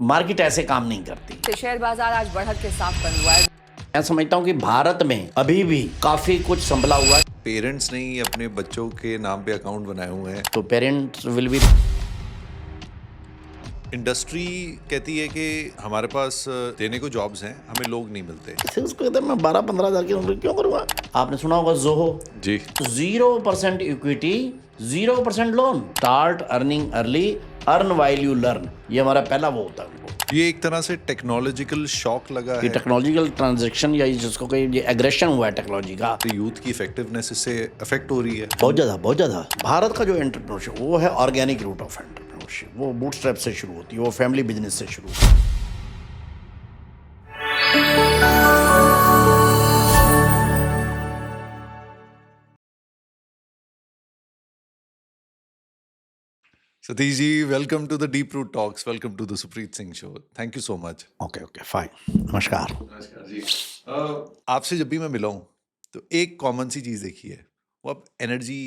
Market ऐसे काम नहीं करती। शेयर बाजार आज बढ़त के साथ बंद हुआ है। मैं समझता हूँ कि भारत में अभी भी काफी कुछ संभला हुआ है। पेरेंट्स ने ही अपने बच्चों के नाम पे अकाउंट बनाए हुए हैं। तो पेरेंट्स विल बी। इंडस्ट्री कहती है कि हमारे पास देने को जॉब्स हैं, हमें लोग नहीं मिलते। उसको कहते हैं मैं 12-15 हजार की नौकरी क्यों करूंगा। आपने सुना होगा Zoho ji 0% equity 0% loan. Start earning early, earn while you learn. ये हमारा पहला वो होता है उनको। ये एक तरह से टेक्नोलॉजिकल शॉक लगा ये है। टेक्नोलॉजिकल ट्रांजेक्शन या जिसको कहीं ये एग्रेशन हुआ है टेक्नोलॉजी का, तो यूथ की इफेक्टिवनेस इससे अफेक्ट हो रही है। बहुत ज़्यादा। भारत का जो एंटरप्रेन्योरशिप वो है ऑर्गेनिक रूट ऑफ एंटरप्रेन्योरशिप। वो बूटस्ट्रैप से शुरू होती है, वो फैमिली बिजनेस से शुरू होती है। Satish ji, welcome to the Deep Root Talks, welcome to the Supreet Singh show. Thank you so much. Okay fine, नमस्कार। नमस्कार जी। आपसे जब भी मैं मिला हूँ तो एक कॉमन सी चीज़ देखी है, वो आप एनर्जी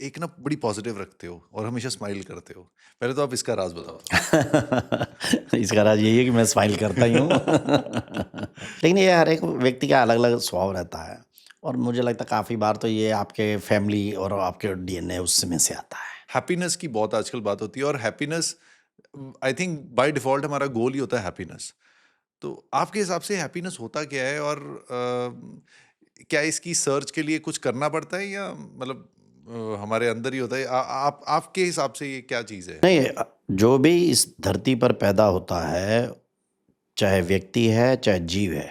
एक ना बड़ी पॉजिटिव रखते हो और हमेशा स्माइल करते हो। पहले तो आप इसका राज बताओ। इसका राज यही है कि मैं स्माइल करता ही हूँ। लेकिन ये हर एक व्यक्ति का अलग अलग स्वभाव रहता है, और मुझे लगता है काफ़ी बार तो ये आपके फैमिली और आपके डीएनए उसमें से आता है। हैप्पीनेस की बहुत आजकल बात होती है, और happiness I think by default हमारा गोल ही होता है हैप्पीनेस। तो आपके हिसाब से हैप्पीनेस होता क्या है, और क्या इसकी सर्च के लिए कुछ करना पड़ता है, या मतलब हमारे अंदर ही होता है? आपके हिसाब से ये क्या चीज़ है? नहीं, जो भी इस धरती पर पैदा होता है, चाहे व्यक्ति है चाहे जीव है,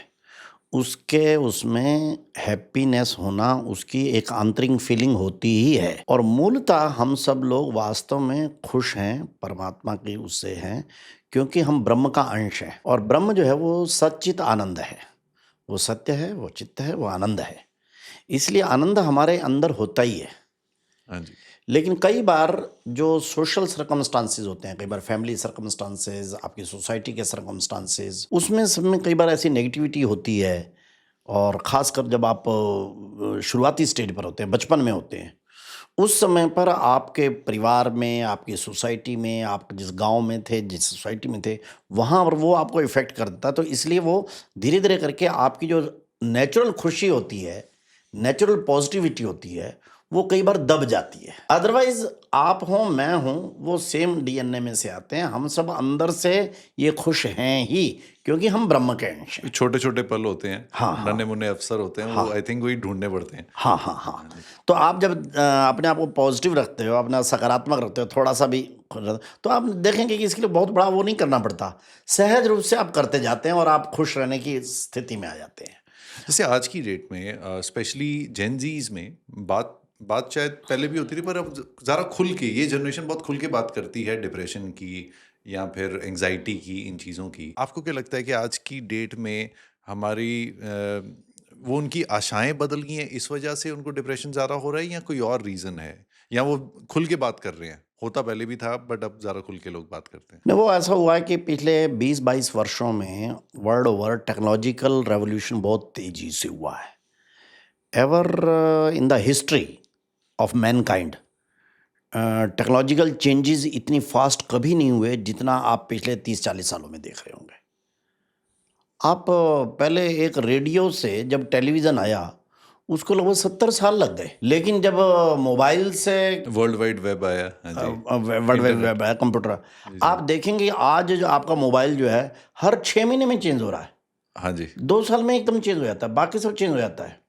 उसके उसमें हैप्पीनेस होना उसकी एक आंतरिक फीलिंग होती ही है। और मूलतः हम सब लोग वास्तव में खुश हैं, परमात्मा की उससे हैं, क्योंकि हम ब्रह्म का अंश हैं। और ब्रह्म जो है वो सच्चित आनंद है, वो सत्य है, वो चित्त है, वो आनंद है। इसलिए आनंद हमारे अंदर होता ही है। हाँ जी। लेकिन कई बार जो सोशल सर्कमस्टांसेस होते हैं, कई बार फैमिली सर्कमस्टांसेस, आपकी सोसाइटी के सर्कमस्टांसेस, उसमें सब में कई बार ऐसी नेगेटिविटी होती है। और ख़ासकर जब आप शुरुआती स्टेज पर होते हैं, बचपन में होते हैं, उस समय पर आपके परिवार में, आपकी सोसाइटी में, आप जिस गांव में थे, जिस सोसाइटी में थे, वहाँ पर वो आपको इफ़ेक्ट कर देता है। तो इसलिए वो धीरे धीरे करके आपकी जो नेचुरल खुशी होती है, नेचुरल पॉजिटिविटी होती है, वो कई बार दब जाती है। अदरवाइज आप हों, मैं हूँ, वो सेम डीएनए में से आते हैं। हम सब अंदर से ये खुश हैं ही, क्योंकि हम ब्रह्म के अंश हैं। छोटे छोटे पल होते हैं, हाँ। नन्हे मुन्ने अवसर होते हैं, वो आई थिंक वही ढूंढने पड़ते हैं। हाँ। तो आप जब अपने आप को पॉजिटिव रखते हो, अपना सकारात्मक रखते हो, थोड़ा सा भी, तो आप देखेंगे कि इसके लिए बहुत बड़ा वो नहीं करना पड़ता। सहज रूप से आप करते जाते हैं और आप खुश रहने की स्थिति में आ जाते हैं। जैसे आज की डेट में स्पेशली जेनजीज में बात शायद पहले भी होती थी, पर अब ज़रा खुल के, ये जनरेशन बहुत खुल के बात करती है डिप्रेशन की या फिर एंजाइटी की, इन चीज़ों की। आपको क्या लगता है कि आज की डेट में हमारी वो उनकी आशाएं बदल गई हैं, इस वजह से उनको डिप्रेशन ज़्यादा हो रहा है, या कोई और रीज़न है, या वो खुल के बात कर रहे हैं? होता पहले भी था, बट अब ज़्यादा खुल के लोग बात करते हैं। नहीं, वो ऐसा हुआ है कि पिछले 20-22 वर्षों में वर्ल्ड ओवर टेक्नोलॉजिकल रेवोल्यूशन बहुत तेजी से हुआ है। Ever in the history of Mankind technological changes इतनी फास्ट कभी नहीं हुए जितना आप पिछले 30-40 सालों में देख रहे होंगे। आप पहले एक रेडियो से जब टेलीविज़न आया, उसको लगभग 70 साल लग गए। लेकिन जब मोबाइल से वर्ल्ड वाइड वेब आया, हाँ जी, वर्ल्ड वाइड वेब है, कंप्यूटर, आप देखेंगे आज जो आपका मोबाइल जो है हर 6 महीने में चेंज हो रहा है। हाँ जी। 2 साल में एकदम चेंज हो जाता है, बाकी सब चेंज हो जाता है।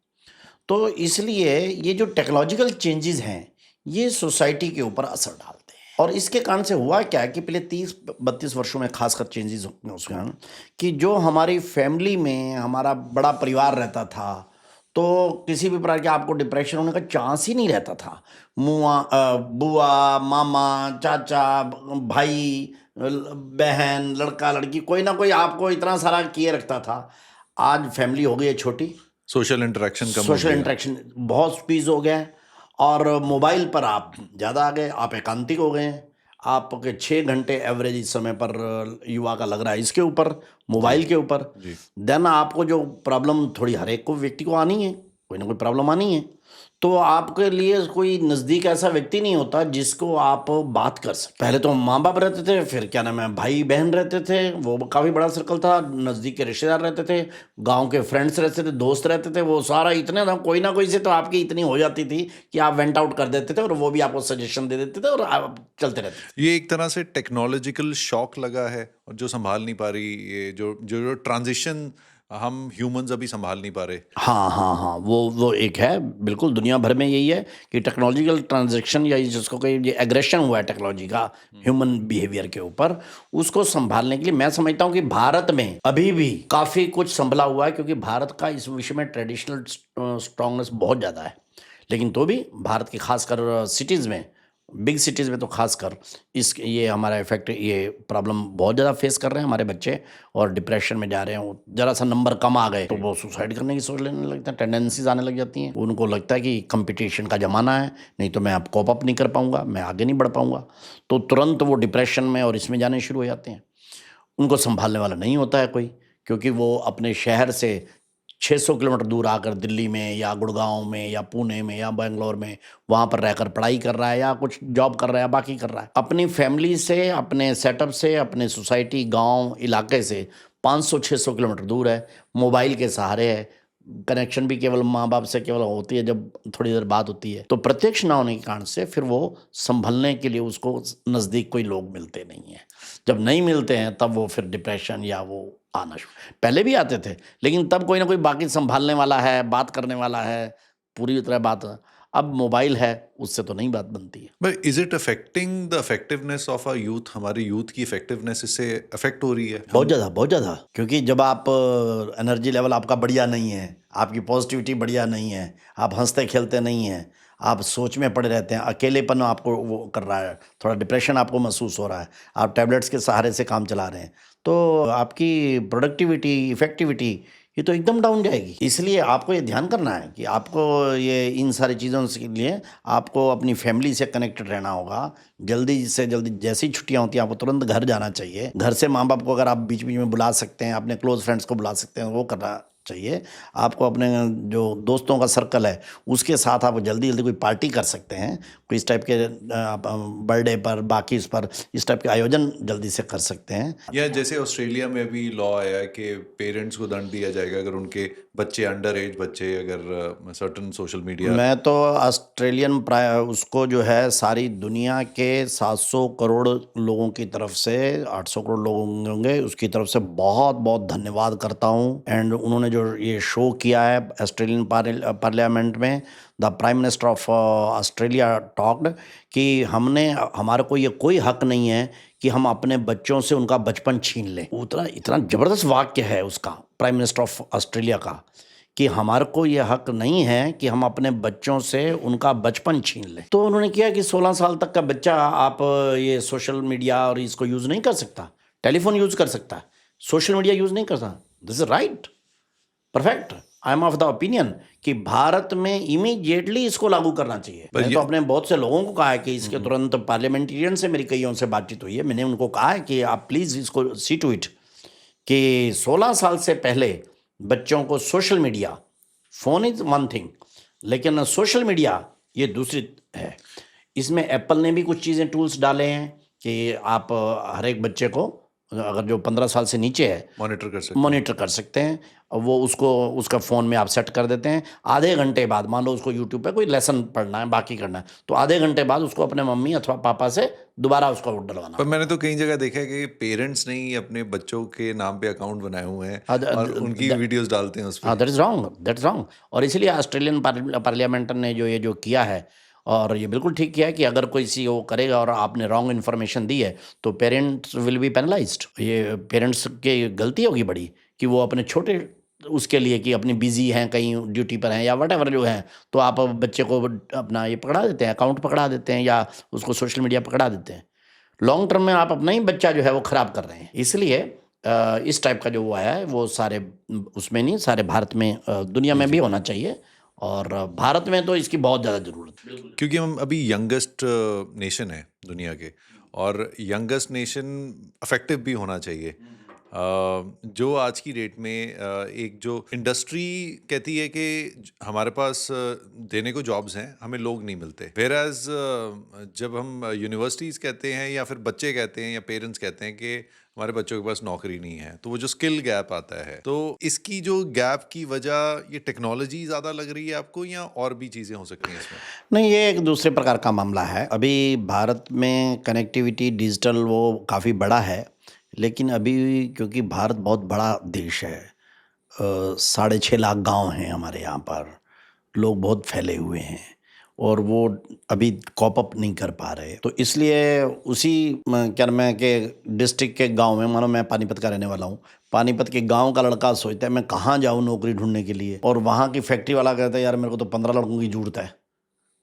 तो इसलिए ये जो टेक्नोलॉजिकल चेंजेस हैं, ये सोसाइटी के ऊपर असर डालते हैं। और इसके कारण से हुआ क्या कि पहले 30-32 वर्षों में खासकर चेंजेस उसके कारण कि जो हमारी फैमिली में हमारा बड़ा परिवार रहता था, तो किसी भी प्रकार के आपको डिप्रेशन होने का चांस ही नहीं रहता था। बुआ, मामा, चाचा, भाई, बहन, लड़का, लड़की, कोई ना कोई आपको इतना सारा किए रखता था। आज फैमिली हो गई है छोटी, सोशल इंटरेक्शन कम हो सोशल गया। इंटरेक्शन बहुत स्पीड हो गया है, और मोबाइल पर आप ज़्यादा आ गए, आप एकांतिक हो गए हैं। आपके 6 घंटे एवरेज इस समय पर युवा का लग रहा है इसके ऊपर, मोबाइल के ऊपर। जी। देन आपको जो प्रॉब्लम थोड़ी हर एक को व्यक्ति को आनी है, कोई ना कोई प्रॉब्लम आनी है। तो आपके लिए कोई नज़दीक ऐसा व्यक्ति नहीं होता जिसको आप बात कर सकते? पहले तो माँ बाप रहते थे, फिर क्या नाम है, भाई बहन रहते थे, वो काफ़ी बड़ा सर्कल था, नज़दीक के रिश्तेदार रहते थे, गांव के फ्रेंड्स रहते थे, दोस्त रहते थे, वो सारा इतने ना कोई ना कोई से तो आपकी इतनी हो जाती थी कि आप वेंट आउट कर देते थे और वो भी आपको सजेशन दे देते थे और आप चलते रहते थे। ये एक तरह से टेक्नोलॉजिकल शॉक लगा है और जो संभाल नहीं पा रही, ये जो ट्रांजिशन हम ह्यूमंस अभी संभाल नहीं पा रहे। हाँ हाँ हाँ, वो एक है, बिल्कुल दुनिया भर में यही है कि टेक्नोलॉजिकल ट्रांजैक्शन या जिसको कहीं ये एग्रेशन हुआ है टेक्नोलॉजी का ह्यूमन बिहेवियर के ऊपर, उसको संभालने के लिए मैं समझता हूँ कि भारत में अभी भी काफ़ी कुछ संभला हुआ है, क्योंकि भारत का इस विषय में ट्रेडिशनल स्ट्रांगनेस बहुत ज़्यादा है। लेकिन तो भी भारत के खासकर सिटीज़ में, बिग सिटीज़ में तो खासकर इस ये हमारा इफेक्ट, ये प्रॉब्लम बहुत ज़्यादा फेस कर रहे हैं हमारे बच्चे, और डिप्रेशन में जा रहे हैं। वो ज़रा सा नंबर कम आ गए तो वो सुसाइड करने की सोच लेने लगते हैं, टेंडेंसीज आने लग जाती हैं। उनको लगता है कि कंपटीशन का ज़माना है, नहीं तो मैं अब कोप अप नहीं कर पाऊंगा, मैं आगे नहीं बढ़ पाऊंगा, तो तुरंत वो डिप्रेशन में और इसमें जाने शुरू हो जाते हैं। उनको संभालने वाला नहीं होता है कोई, क्योंकि वो अपने शहर से 600 किलोमीटर दूर आकर दिल्ली में या गुड़गांव में या पुणे में या बेंगलोर में वहाँ पर रहकर पढ़ाई कर रहा है या कुछ जॉब कर रहा है या बाकी कर रहा है। अपनी फैमिली से, अपने सेटअप से, अपने सोसाइटी, गांव, इलाके से 500-600 किलोमीटर दूर है, मोबाइल के सहारे है, कनेक्शन भी केवल माँ बाप से केवल होती है जब थोड़ी देर बात होती है, तो प्रत्यक्ष ना होने के कारण से फिर वो संभलने के लिए उसको नज़दीक कोई लोग मिलते नहीं हैं। जब नहीं मिलते हैं तब वो फिर डिप्रेशन या वो आना शुरू, पहले भी आते थे लेकिन तब कोई ना कोई बाकी संभालने वाला है, बात करने वाला है, पूरी तरह बात। अब मोबाइल है, उससे तो नहीं बात बनती है। But is it affecting the effectiveness of a youth? हमारे यूथ की इफेक्टिवनेस इससे अफेक्ट हो रही है? बहुत ज़्यादा, बहुत ज़्यादा, क्योंकि जब आप एनर्जी लेवल आपका बढ़िया नहीं है, आपकी पॉजिटिविटी बढ़िया नहीं है, आप हंसते खेलते नहीं हैं, आप सोच में पड़े रहते हैं, अकेलेपन आपको वो कर रहा है, थोड़ा डिप्रेशन आपको महसूस हो रहा है, आप टैबलेट्स के सहारे से काम चला रहे हैं, तो आपकी प्रोडक्टिविटी, इफेक्टिविटी ये तो एकदम डाउन जाएगी। इसलिए आपको ये ध्यान करना है कि आपको ये इन सारी चीज़ों के लिए आपको अपनी फैमिली से कनेक्टेड रहना होगा। जल्दी से जल्दी जैसी छुट्टियां होती हैं आपको तुरंत घर जाना चाहिए। घर से माँ बाप को अगर आप बीच बीच में बुला सकते हैं, अपने क्लोज फ्रेंड्स को बुला सकते हैं, वो करना चाहिए। आपको अपने जो दोस्तों का सर्कल है उसके साथ आप जल्दी जल्दी कोई पार्टी कर सकते हैं, कोई इस टाइप के बर्थडे पर, बाकी इस पर इस टाइप के आयोजन जल्दी से कर सकते हैं। या जैसे ऑस्ट्रेलिया में भी लॉ आया है कि पेरेंट्स को दंड दिया जाएगा अगर उनके बच्चे, अंडर एज बच्चे, अगर सर्टन सोशल मीडिया। मैं तो ऑस्ट्रेलियन उसको जो है सारी दुनिया के 700 करोड़ लोगों की तरफ से, 800 करोड़ लोग होंगे उसकी तरफ से बहुत बहुत धन्यवाद करता हूँ। एंड उन्होंने जो ये शो किया है ऑस्ट्रेलियन पार्लियामेंट में, the prime minister of Australia talked कि हमारे को ये कोई हक नहीं है कि हम अपने बच्चों से उनका बचपन छीन लें। उतना इतना ज़बरदस्त वाक्य है उसका, प्राइम मिनिस्टर ऑफ ऑस्ट्रेलिया का, कि हमारे को ये हक नहीं है कि हम अपने बच्चों से उनका बचपन छीन लें। तो उन्होंने किया कि 16 साल तक का बच्चा आप ये सोशल मीडिया और इसको यूज़ नहीं कर सकता, टेलीफोन यूज़ कर सकता है, सोशल मीडिया यूज़ नहीं कर सकता। This is right, perfect. I am of the opinion कि भारत में इमीडिएटली इसको लागू करना चाहिए। मैंने तो अपने बहुत से लोगों को कहा है कि इसके तुरंत, पार्लियामेंटेरियन से मेरी कईयों से बातचीत हुई है, मैंने उनको कहा है कि आप प्लीज़ इसको सी टू इट कि 16 साल से पहले बच्चों को social media, phone is one thing लेकिन सोशल मीडिया ये दूसरी है। इसमें एप्पल ने भी कुछ चीज़ें, टूल्स डाले हैं कि आप हर एक बच्चे को, अगर जो 15 साल से नीचे है, मॉनिटर कर सकते हैं। वो उसको उसका फ़ोन में आप सेट कर देते हैं, आधे घंटे बाद, मान लो उसको यूट्यूब पे कोई लेसन पढ़ना है, बाकी करना है, तो आधे घंटे बाद उसको अपने मम्मी अथवा पापा से दोबारा उसको डलवाना। पर मैंने तो कई जगह देखा है कि पेरेंट्स ने ही अपने बच्चों के नाम पे अकाउंट बनाए हुए हैं और उनकी वीडियोस डालते हैं उस पर। That is wrong, that is wrong. और इसीलिए ऑस्ट्रेलियन पार्लियामेंट ने जो किया है, और ये बिल्कुल ठीक किया है कि अगर कोई सी वो करेगा और आपने रॉन्ग इन्फॉर्मेशन दी है तो पेरेंट्स विल बी पेनलाइज्ड। ये पेरेंट्स की गलती होगी बड़ी कि वो अपने छोटे उसके लिए कि अपनी बिजी हैं, कहीं ड्यूटी पर हैं या वट जो हैं, तो आप बच्चे को अपना ये पकड़ा देते हैं, अकाउंट पकड़ा देते हैं या उसको सोशल मीडिया पकड़ा देते हैं। लॉन्ग टर्म में आप अपना ही बच्चा जो है वो ख़राब कर रहे हैं। इसलिए इस टाइप का जो वो आया है वो सारे उसमें नहीं, सारे भारत में, दुनिया में भी होना चाहिए, और भारत में तो इसकी बहुत ज़्यादा ज़रूरत है, क्योंकि हम अभी यंगेस्ट नेशन है दुनिया के, और यंगेस्ट नेशन अफेक्टिव भी होना चाहिए। जो आज की डेट में एक जो इंडस्ट्री कहती है कि हमारे पास देने को जॉब्स हैं, हमें लोग नहीं मिलते। वेयर एज जब हम यूनिवर्सिटीज़ कहते हैं या फिर बच्चे कहते हैं या पेरेंट्स कहते हैं कि हमारे बच्चों के पास नौकरी नहीं है, तो वो जो स्किल गैप आता है, तो इसकी जो गैप की वजह ये टेक्नोलॉजी ज़्यादा लग रही है आपको या और भी चीज़ें हो सकती हैं इसमें? नहीं, ये एक दूसरे प्रकार का मामला है। अभी भारत में कनेक्टिविटी डिजिटल वो काफ़ी बड़ा है, लेकिन अभी क्योंकि भारत बहुत बड़ा देश है, 6.5 लाख गांव हैं हमारे यहाँ पर, लोग बहुत फैले हुए हैं और वो अभी कॉप अप नहीं कर पा रहे, तो इसलिए उसी क्या नाम है कि डिस्ट्रिक्ट के गांव में, मानो मैं पानीपत का रहने वाला हूँ, पानीपत के गांव का लड़का सोचता है मैं कहाँ जाऊँ नौकरी ढूंढने के लिए, और वहाँ की फैक्ट्री वाला कहता है यार मेरे को तो 15 लड़कों की जरूरत है,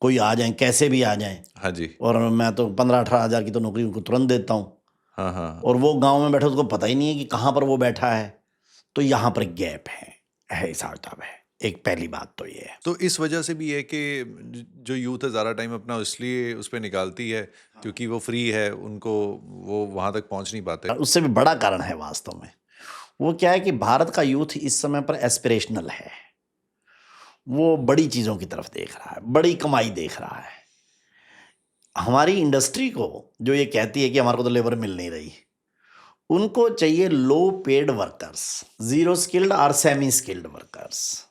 कोई आ जाए कैसे भी आ जाए, हाँ जी। और मैं तो 15-18 हज़ार की तो नौकरी उनको तुरंत देता हूँ, हाँ हाँ। और वो गांव में बैठा उसको पता ही नहीं है कि कहाँ पर वो बैठा है। तो यहाँ पर गैप है हिसाब किताब है। एक पहली बात तो ये है। तो इस वजह से भी है कि जो यूथ है ज़्यादा टाइम अपना इसलिए उस पर निकालती है क्योंकि वो फ्री है, उनको वो वहाँ तक पहुँच नहीं पाते। और उससे भी बड़ा कारण है वास्तव में, वो क्या है कि भारत का यूथ इस समय पर एस्पिरेशनल है, वो बड़ी चीज़ों की तरफ देख रहा है, बड़ी कमाई देख रहा है। हमारी इंडस्ट्री को जो ये कहती है कि हमारे को तो लेबर मिल नहीं रही, उनको चाहिए लो पेड वर्कर्स, जीरो स्किल्ड और सेमी स्किल्ड वर्कर्स।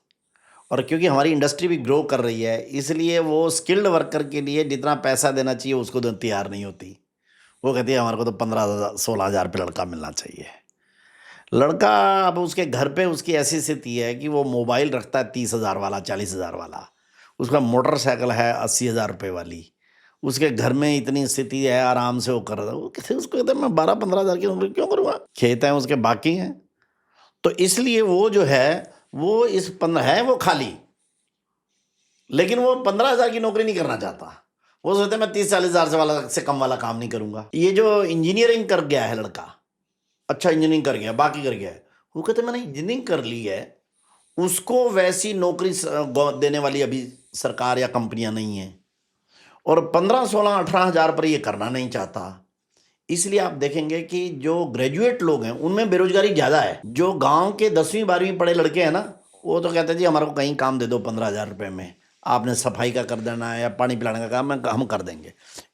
और क्योंकि हमारी इंडस्ट्री भी ग्रो कर रही है, इसलिए वो स्किल्ड वर्कर के लिए जितना पैसा देना चाहिए उसको तो तैयार नहीं होती। वो कहती है हमारे को तो 15,000-16,000 पे लड़का मिलना चाहिए। लड़का अब उसके घर पे उसकी ऐसी स्थिति है कि वो मोबाइल रखता है 30,000 वाला, 40,000 वाला, उसका मोटरसाइकिल है 80,000 रुपये वाली, उसके घर में इतनी स्थिति है, आराम से वो कर रहा है, वो किसी उसको कहते हैं मैं 12-15,000 की नौकरी क्यों करूँगा, खेत हैं उसके बाकी हैं। तो इसलिए वो जो है वो इस 15 है वो खाली, लेकिन वो 15,000 की नौकरी नहीं करना चाहता। वो सोचते हैं मैं 30-40,000 से कम वाला काम नहीं करूँगा। ये जो इंजीनियरिंग कर गया है लड़का, अच्छा इंजीनियरिंग कर गया, बाकी कर गया है, वो कहते मैंने इंजीनियरिंग कर ली है, उसको वैसी नौकरी देने वाली अभी सरकार या कंपनियां नहीं है, और 15, 16, 18 हज़ार पर ये करना नहीं चाहता। इसलिए आप देखेंगे कि जो ग्रेजुएट लोग हैं उनमें बेरोजगारी ज़्यादा है। जो गांव के 10वीं 12वीं पढ़े लड़के हैं ना, वो तो कहते हैं जी हमारे को कहीं काम दे दो 15,000 रुपये में, आपने सफाई का कर देना है या पानी पिलाने का काम हम कर देंगे।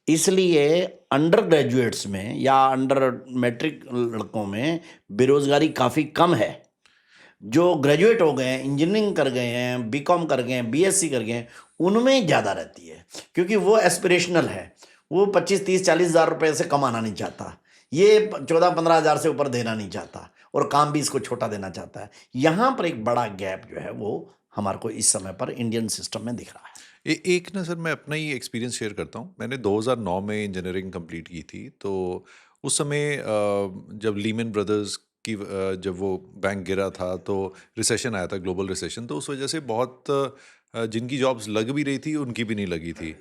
इसलिए अंडर ग्रेजुएट्स में या अंडर मैट्रिक लड़कों में बेरोजगारी काफ़ी कम है। जो ग्रेजुएट हो गए हैं, इंजीनियरिंग कर गए हैं, बीकॉम कर गए हैं, बीएससी कर गए हैं, उनमें ज़्यादा रहती है, क्योंकि वो एस्पिरेशनल है, वो 25, 30, 40 हज़ार रुपये से कमाना नहीं चाहता, ये 14-15 हज़ार से ऊपर देना नहीं चाहता, और काम भी इसको छोटा देना चाहता है। यहाँ पर एक बड़ा गैप जो है वो हमारे को इस समय पर इंडियन सिस्टम में दिख रहा है। एक ना सर, मैं अपना ही एक्सपीरियंस शेयर करता हूँ। मैंने 2009 में इंजीनियरिंग कंप्लीट की थी, तो उस समय जब लीमन ब्रदर्स की जब वो बैंक गिरा था तो रिसेशन आया था, ग्लोबल रिसेशन, तो उस वजह से बहुत जिनकी जॉब्स लग भी रही थी उनकी भी नहीं लगी थी।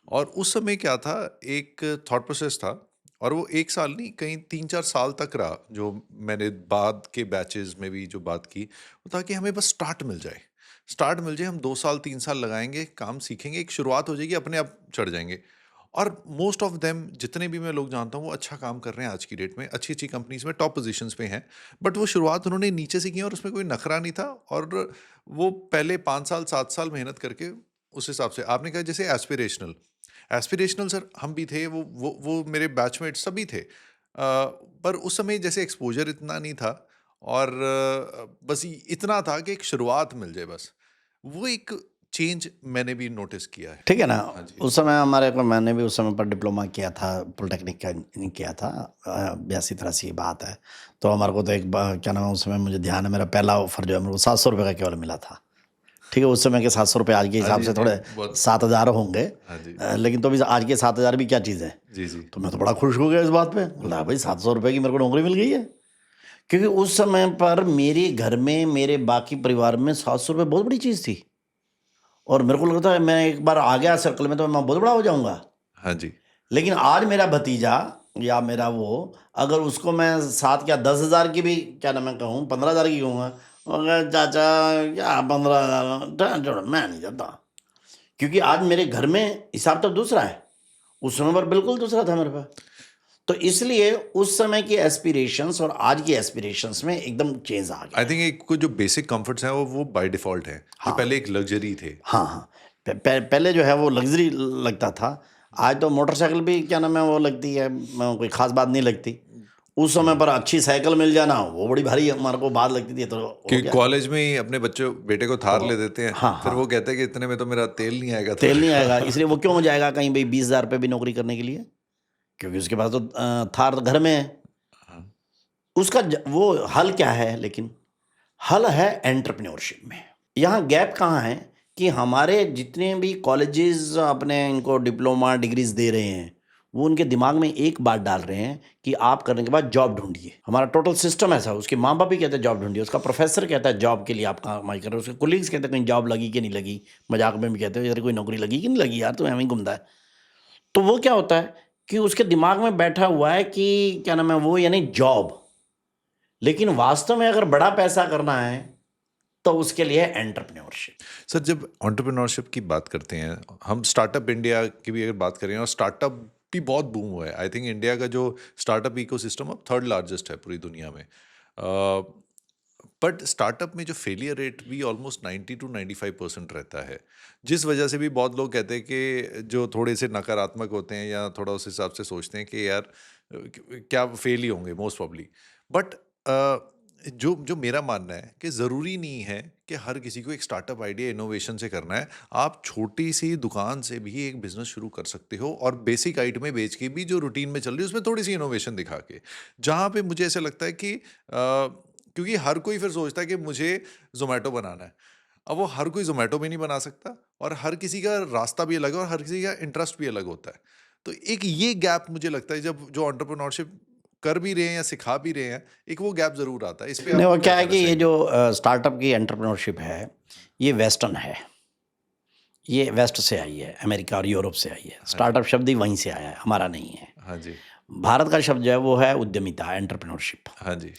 और उस समय क्या था, एक थॉट प्रोसेस था, और वो 1 साल नहीं, कहीं 3-4 साल तक रहा। जो मैंने बाद के बैचेस में भी जो बात की, वो था कि हमें बस स्टार्ट मिल जाए, हम 2 साल 3 साल लगाएंगे, काम सीखेंगे, एक शुरुआत हो जाएगी, अपने आप चढ़ जाएंगे। और मोस्ट ऑफ देम, जितने भी मैं लोग जानता हूँ, वो अच्छा काम कर रहे हैं आज की डेट में, अच्छी अच्छी कंपनीज में टॉप पोजीशंस पे हैं। बट वो शुरुआत उन्होंने नीचे से की और उसमें कोई नखरा नहीं था, और वो पहले 5 साल 7 साल मेहनत करके उस हिसाब से, आपने कहा जैसे एस्पिरेशनल एस्पिरेशनल सर, हम भी थे, वो मेरे बैचमेट सभी थे, पर उस समय जैसे एक्सपोजर इतना नहीं था, और बस इतना था कि एक शुरुआत मिल जाए बस। वो एक चेंज मैंने भी नोटिस किया है। ठीक है ना। हाँ जी। उस समय हमारे को, मैंने भी उस समय पर डिप्लोमा किया था, पॉलिटेक्निक का नहीं किया था, 82-83 की बात है। तो हमारे को तो क्या नाम है, उस समय मुझे ध्यान है, मेरा पहला ऑफर जो है मेरे को 700 रुपये का केवल मिला था। ठीक है, उस समय के 700 रुपये आज के हिसाब से थोड़े 7,000 होंगे, हाँ जी। लेकिन तो भी आज के 7,000 भी क्या चीज़ है। जी जी। तो मैं तो बड़ा खुश हो गया इस बात पे, बोला भाई 700 रुपये की मेरे को नौकरी मिल गई है। क्योंकि उस समय पर मेरे घर में, मेरे बाकी परिवार में 700 रुपये बहुत बड़ी चीज़ थी, और मेरे को लगता है मैं एक बार आ गया सर्कल में तो मैं बहुत बड़ा हो जाऊंगा। हाँ जी। लेकिन आज मेरा भतीजा या मेरा वो, अगर उसको मैं 7 या 10 हज़ार की भी क्या ना मैं कहूँ, 15 हज़ार की कहूँगा, अगर चाचा क्या 15 हज़ार, मैं नहीं जाता। क्योंकि आज मेरे घर में हिसाब तो दूसरा है, उस समय पर बिल्कुल दूसरा था मेरे पास। तो इसलिए उस समय की एस्पिरेशंस और आज की एस्पिरेशंस में एकदम चेंज आ गया। आई थिंक एक कुछ जो बेसिक कंफर्ट्स हैं वो बाय डिफॉल्ट हैं, जो हाँ। पहले एक लग्जरी थे। हाँ, हाँ। पहले जो है वो लग्ज़री लगता था। आज तो मोटरसाइकिल भी क्या नाम है वो लगती है, कोई ख़ास बात नहीं लगती। उस समय पर अच्छी साइकिल मिल जाना वो बड़ी भारी हमारे को बात लगती थी, तो हो कि गया। कॉलेज में ही अपने बेटे को थार तो ले देते हैं, हाँ, फिर हाँ। वो कहते हैं कि इतने में तो मेरा तेल नहीं आएगा तेल नहीं आएगा, तो इसलिए वो क्यों जाएगा कहीं भाई 20,000 रुपए भी नौकरी करने के लिए? क्योंकि उसके पास तो थार घर में है। हाँ, उसका वो हल क्या है लेकिन? हल है एंटरप्रेन्योरशिप में। यहाँ गैप कहाँ है कि हमारे जितने भी कॉलेजेस अपने इनको डिप्लोमा डिग्रीज दे रहे हैं, वो उनके दिमाग में एक बात डाल रहे हैं कि आप करने के बाद जॉब ढूंढिए। हमारा टोटल सिस्टम ऐसा है, उसके माँ बाप भी कहते हैं जॉब ढूंढिए, उसका प्रोफेसर कहता है जॉब के लिए आप कमाई कर रहे हो, उसके कोलीग्स कहते हैं कहीं जॉब लगी कि नहीं लगी, मजाक में भी कहते हैं यार कोई नौकरी लगी कि नहीं लगी यार, तो हमें घूमता है। तो वो क्या होता है कि उसके दिमाग में बैठा हुआ है कि क्या नाम है वो, यानी जॉब। लेकिन वास्तव में अगर बड़ा पैसा करना है तो उसके लिए एंटरप्रेन्योरशिप। सर जब एंटरप्रेन्योरशिप की बात करते हैं, हम स्टार्टअप इंडिया की भी अगर बात करें, और स्टार्टअप भी बहुत बूम हुआ है। आई थिंक इंडिया का जो स्टार्टअप इकोसिस्टम अब थर्ड लार्जेस्ट है पूरी दुनिया में। बट स्टार्टअप में जो फेलियर रेट भी ऑलमोस्ट 90 to 95% रहता है, जिस वजह से भी बहुत लोग कहते हैं कि जो थोड़े से नकारात्मक होते हैं या थोड़ा उस हिसाब से सोचते हैं कि यार क्या फेल ही होंगे मोस्ट प्रॉब्ली। बट जो जो मेरा मानना है कि ज़रूरी नहीं है कि हर किसी को एक स्टार्टअप आइडिया इनोवेशन से करना है। आप छोटी सी दुकान से भी एक बिजनेस शुरू कर सकते हो, और बेसिक आइटमें बेच के भी जो रूटीन में चल रही है उसमें थोड़ी सी इनोवेशन दिखा के। जहाँ पे मुझे ऐसा लगता है कि क्योंकि हर कोई फिर सोचता है कि मुझे ज़ोमैटो बनाना है। अब वो हर कोई ज़ोमैटो में नहीं बना सकता, और हर किसी का रास्ता भी अलग है और हर किसी का इंटरेस्ट भी अलग होता है। तो एक ये गैप मुझे लगता है, जब जो एंटरप्रेन्योरशिप कर भी रहे हैं या सिखा भी रहे हैं, एक वो गैप ज़रूर आता है। इस पे नहीं, आप वो क्या क्या है कहना कि ये चाहेंगे? जो स्टार्टअप की एंटरप्रेन्योरशिप है, ये वेस्टर्न है। ये वेस्ट से आई है, अमेरिका और यूरोप से आई है। हाँ जी, स्टार्टअप शब्द ही वहीं से आया है, हमारा नहीं है। हाँ जी, भारत का शब्द जो है वो है उद्यमिता, एंटरप्रेन्योरशिप। हाँ जी,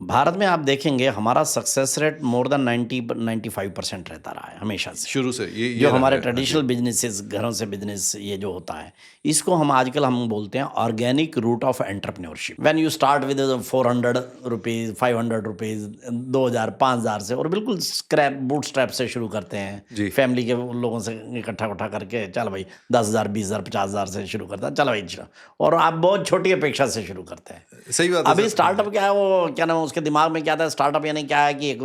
भारत में आप देखेंगे हमारा सक्सेस रेट मोर देन 95% रहता रहा है हमेशा से। शुरू से जो ये रहा हमारे है। हाँ जी, ट्रेडिशनल बिजनेसेस, घरों से बिजनेस ये जो होता है, इसको हम आजकल हम बोलते हैं organic route of entrepreneurship. When you start with 400 rupees, 500 rupees, 2000, 5000 से, और बिल्कुल स्क्रैप बूट स्ट्रैप से शुरू करते हैं। जी, फैमिली के लोगों से इकट्ठा उठा करके चल भाई 10,000, 20,000, 50,000 से शुरू करता है, चलो भाई चलो। और आप बहुत छोटी अपेक्षा से शुरू करते हैं। सही बात है अभी सर। हाँ जी, स्टार्टअप क्या है, वो क्या नाम है उसके दिमाग में क्या था, स्टार्टअप यानी क्या है कि एक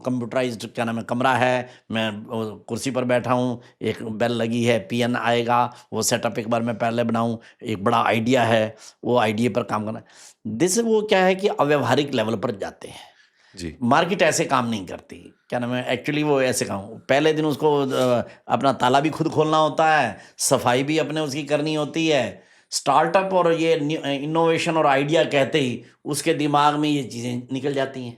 कंप्यूटराइज्ड क्या नाम है कमरा है, मैं वो कुर्सी पर बैठा हूँ, एक बेल लगी है, पीएन आएगा, वो सेटअप एक बार मैं पहले बनाऊँ, एक बड़ा आइडिया है, वो आइडिया पर काम करना। दिस वो क्या है कि अव्यवहारिक लेवल पर जाते हैं। जी, मार्केट ऐसे काम नहीं करती, क्या नाम है एक्चुअली वो ऐसे काम, पहले दिन उसको अपना ताला भी खुद खोलना होता है, सफाई भी अपने उसकी करनी होती है। स्टार्टअप और ये इनोवेशन और आइडिया कहते ही उसके दिमाग में ये चीज़ें निकल जाती हैं।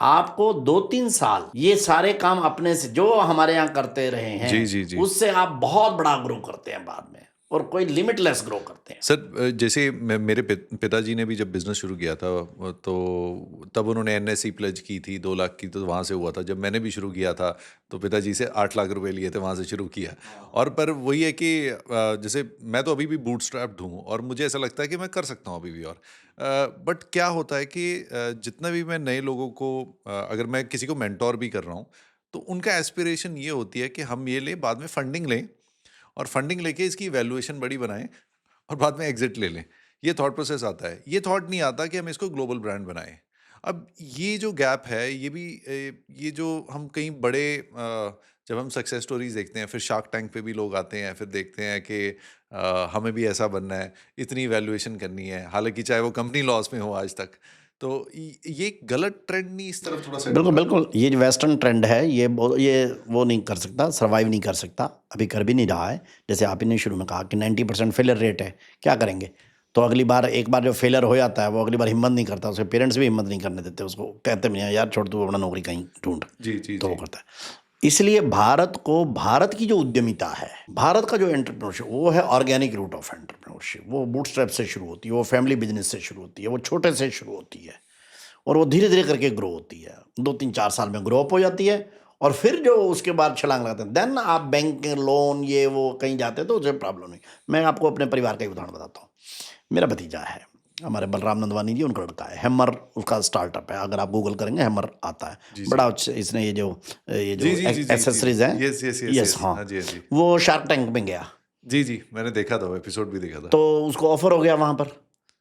आपको 2-3 साल ये सारे काम अपने से जो हमारे यहाँ करते रहे हैं, जी, जी, जी। उससे आप बहुत बड़ा ग्रो करते हैं बाद में, और कोई लिमिटलेस ग्रो करते हैं। सर जैसे मेरे पिताजी ने भी जब बिज़नेस शुरू किया था, तो तब उन्होंने एनएसई प्लेज की थी 2 लाख की, तो वहाँ से हुआ था। जब मैंने भी शुरू किया था तो पिताजी से 8 लाख रुपए लिए थे, वहाँ से शुरू किया। और पर वही है कि जैसे मैं तो अभी भी बूटस्ट्रैप्ड हूँ और मुझे ऐसा लगता है कि मैं कर सकता हूँ अभी भी। और बट क्या होता है कि जितना भी मैं नए लोगों को अगर मैं किसी को मेंटोर भी कर रहा हूँ, तो उनका एस्पिरेशन ये होती है कि हम ये लें, बाद में फंडिंग लें, और फंडिंग लेके इसकी वैल्यूएशन बड़ी बनाएं और बाद में एग्जिट ले लें। ये थॉट प्रोसेस आता है। ये थॉट नहीं आता कि हम इसको ग्लोबल ब्रांड बनाएं। अब ये जो गैप है, ये भी ये जो हम कहीं बड़े जब हम सक्सेस स्टोरीज देखते हैं, फिर शार्क टैंक पे भी लोग आते हैं, फिर देखते हैं कि हमें भी ऐसा बनना है, इतनी वैल्यूएशन करनी है, हालांकि चाहे वो कंपनी लॉस में हो आज तक। तो ये एक गलत ट्रेंड नहीं इस तरफ थोड़ा सा बिल्कुल बिल्कुल, ये जो वेस्टर्न ट्रेंड है ये वो नहीं कर सकता, सर्वाइव नहीं कर सकता, अभी कर भी नहीं रहा है। जैसे आप ही ने शुरू में कहा कि 90% फेलियर रेट है, क्या करेंगे? तो अगली बार, एक बार जो फेलियर हो जाता है वो अगली बार हिम्मत नहीं करता, उसके पेरेंट्स भी हिम्मत नहीं करने देते, उसको कहते भी नहीं यार छोड़ तू अपना नौकरी कहीं ढूंढ, जी जी तो वो जी। करता है। इसलिए भारत की जो उद्यमिता है, भारत का जो एंटरप्रेन्योरशिप, वो है ऑर्गेनिक रूट ऑफ एंटरप्रेन्योरशिप। वो बूटस्ट्रैप से शुरू होती है, वो फैमिली बिजनेस से शुरू होती है, वो छोटे से शुरू होती है, और वो धीरे धीरे करके ग्रो होती है, 2-3-4 साल में ग्रो अप हो जाती है, और फिर जो उसके बाद छलांग लगाते हैं, देन आप बैंक लोन ये वो कहीं जाते हैं तो उसे प्रॉब्लम नहीं। मैं आपको अपने परिवार का ही उदाहरण बताता हूँ। मेरा भतीजा है, हमारे बलराम नंदवानी जी, उनका लड़का है, हैमर उसका स्टार्टअप है, अगर आप गूगल करेंगे हैमर आता है, बड़ा इसने ये जो जी जी जी जी एक्सेसरीज हैं, yes yes yes yes yes हाँ, हाँ जी हाँ जी वो शार्क टैंक में गया, जी जी मैंने देखा था, वो एपिसोड भी देखा था। तो उसको ऑफर हो गया वहाँ पर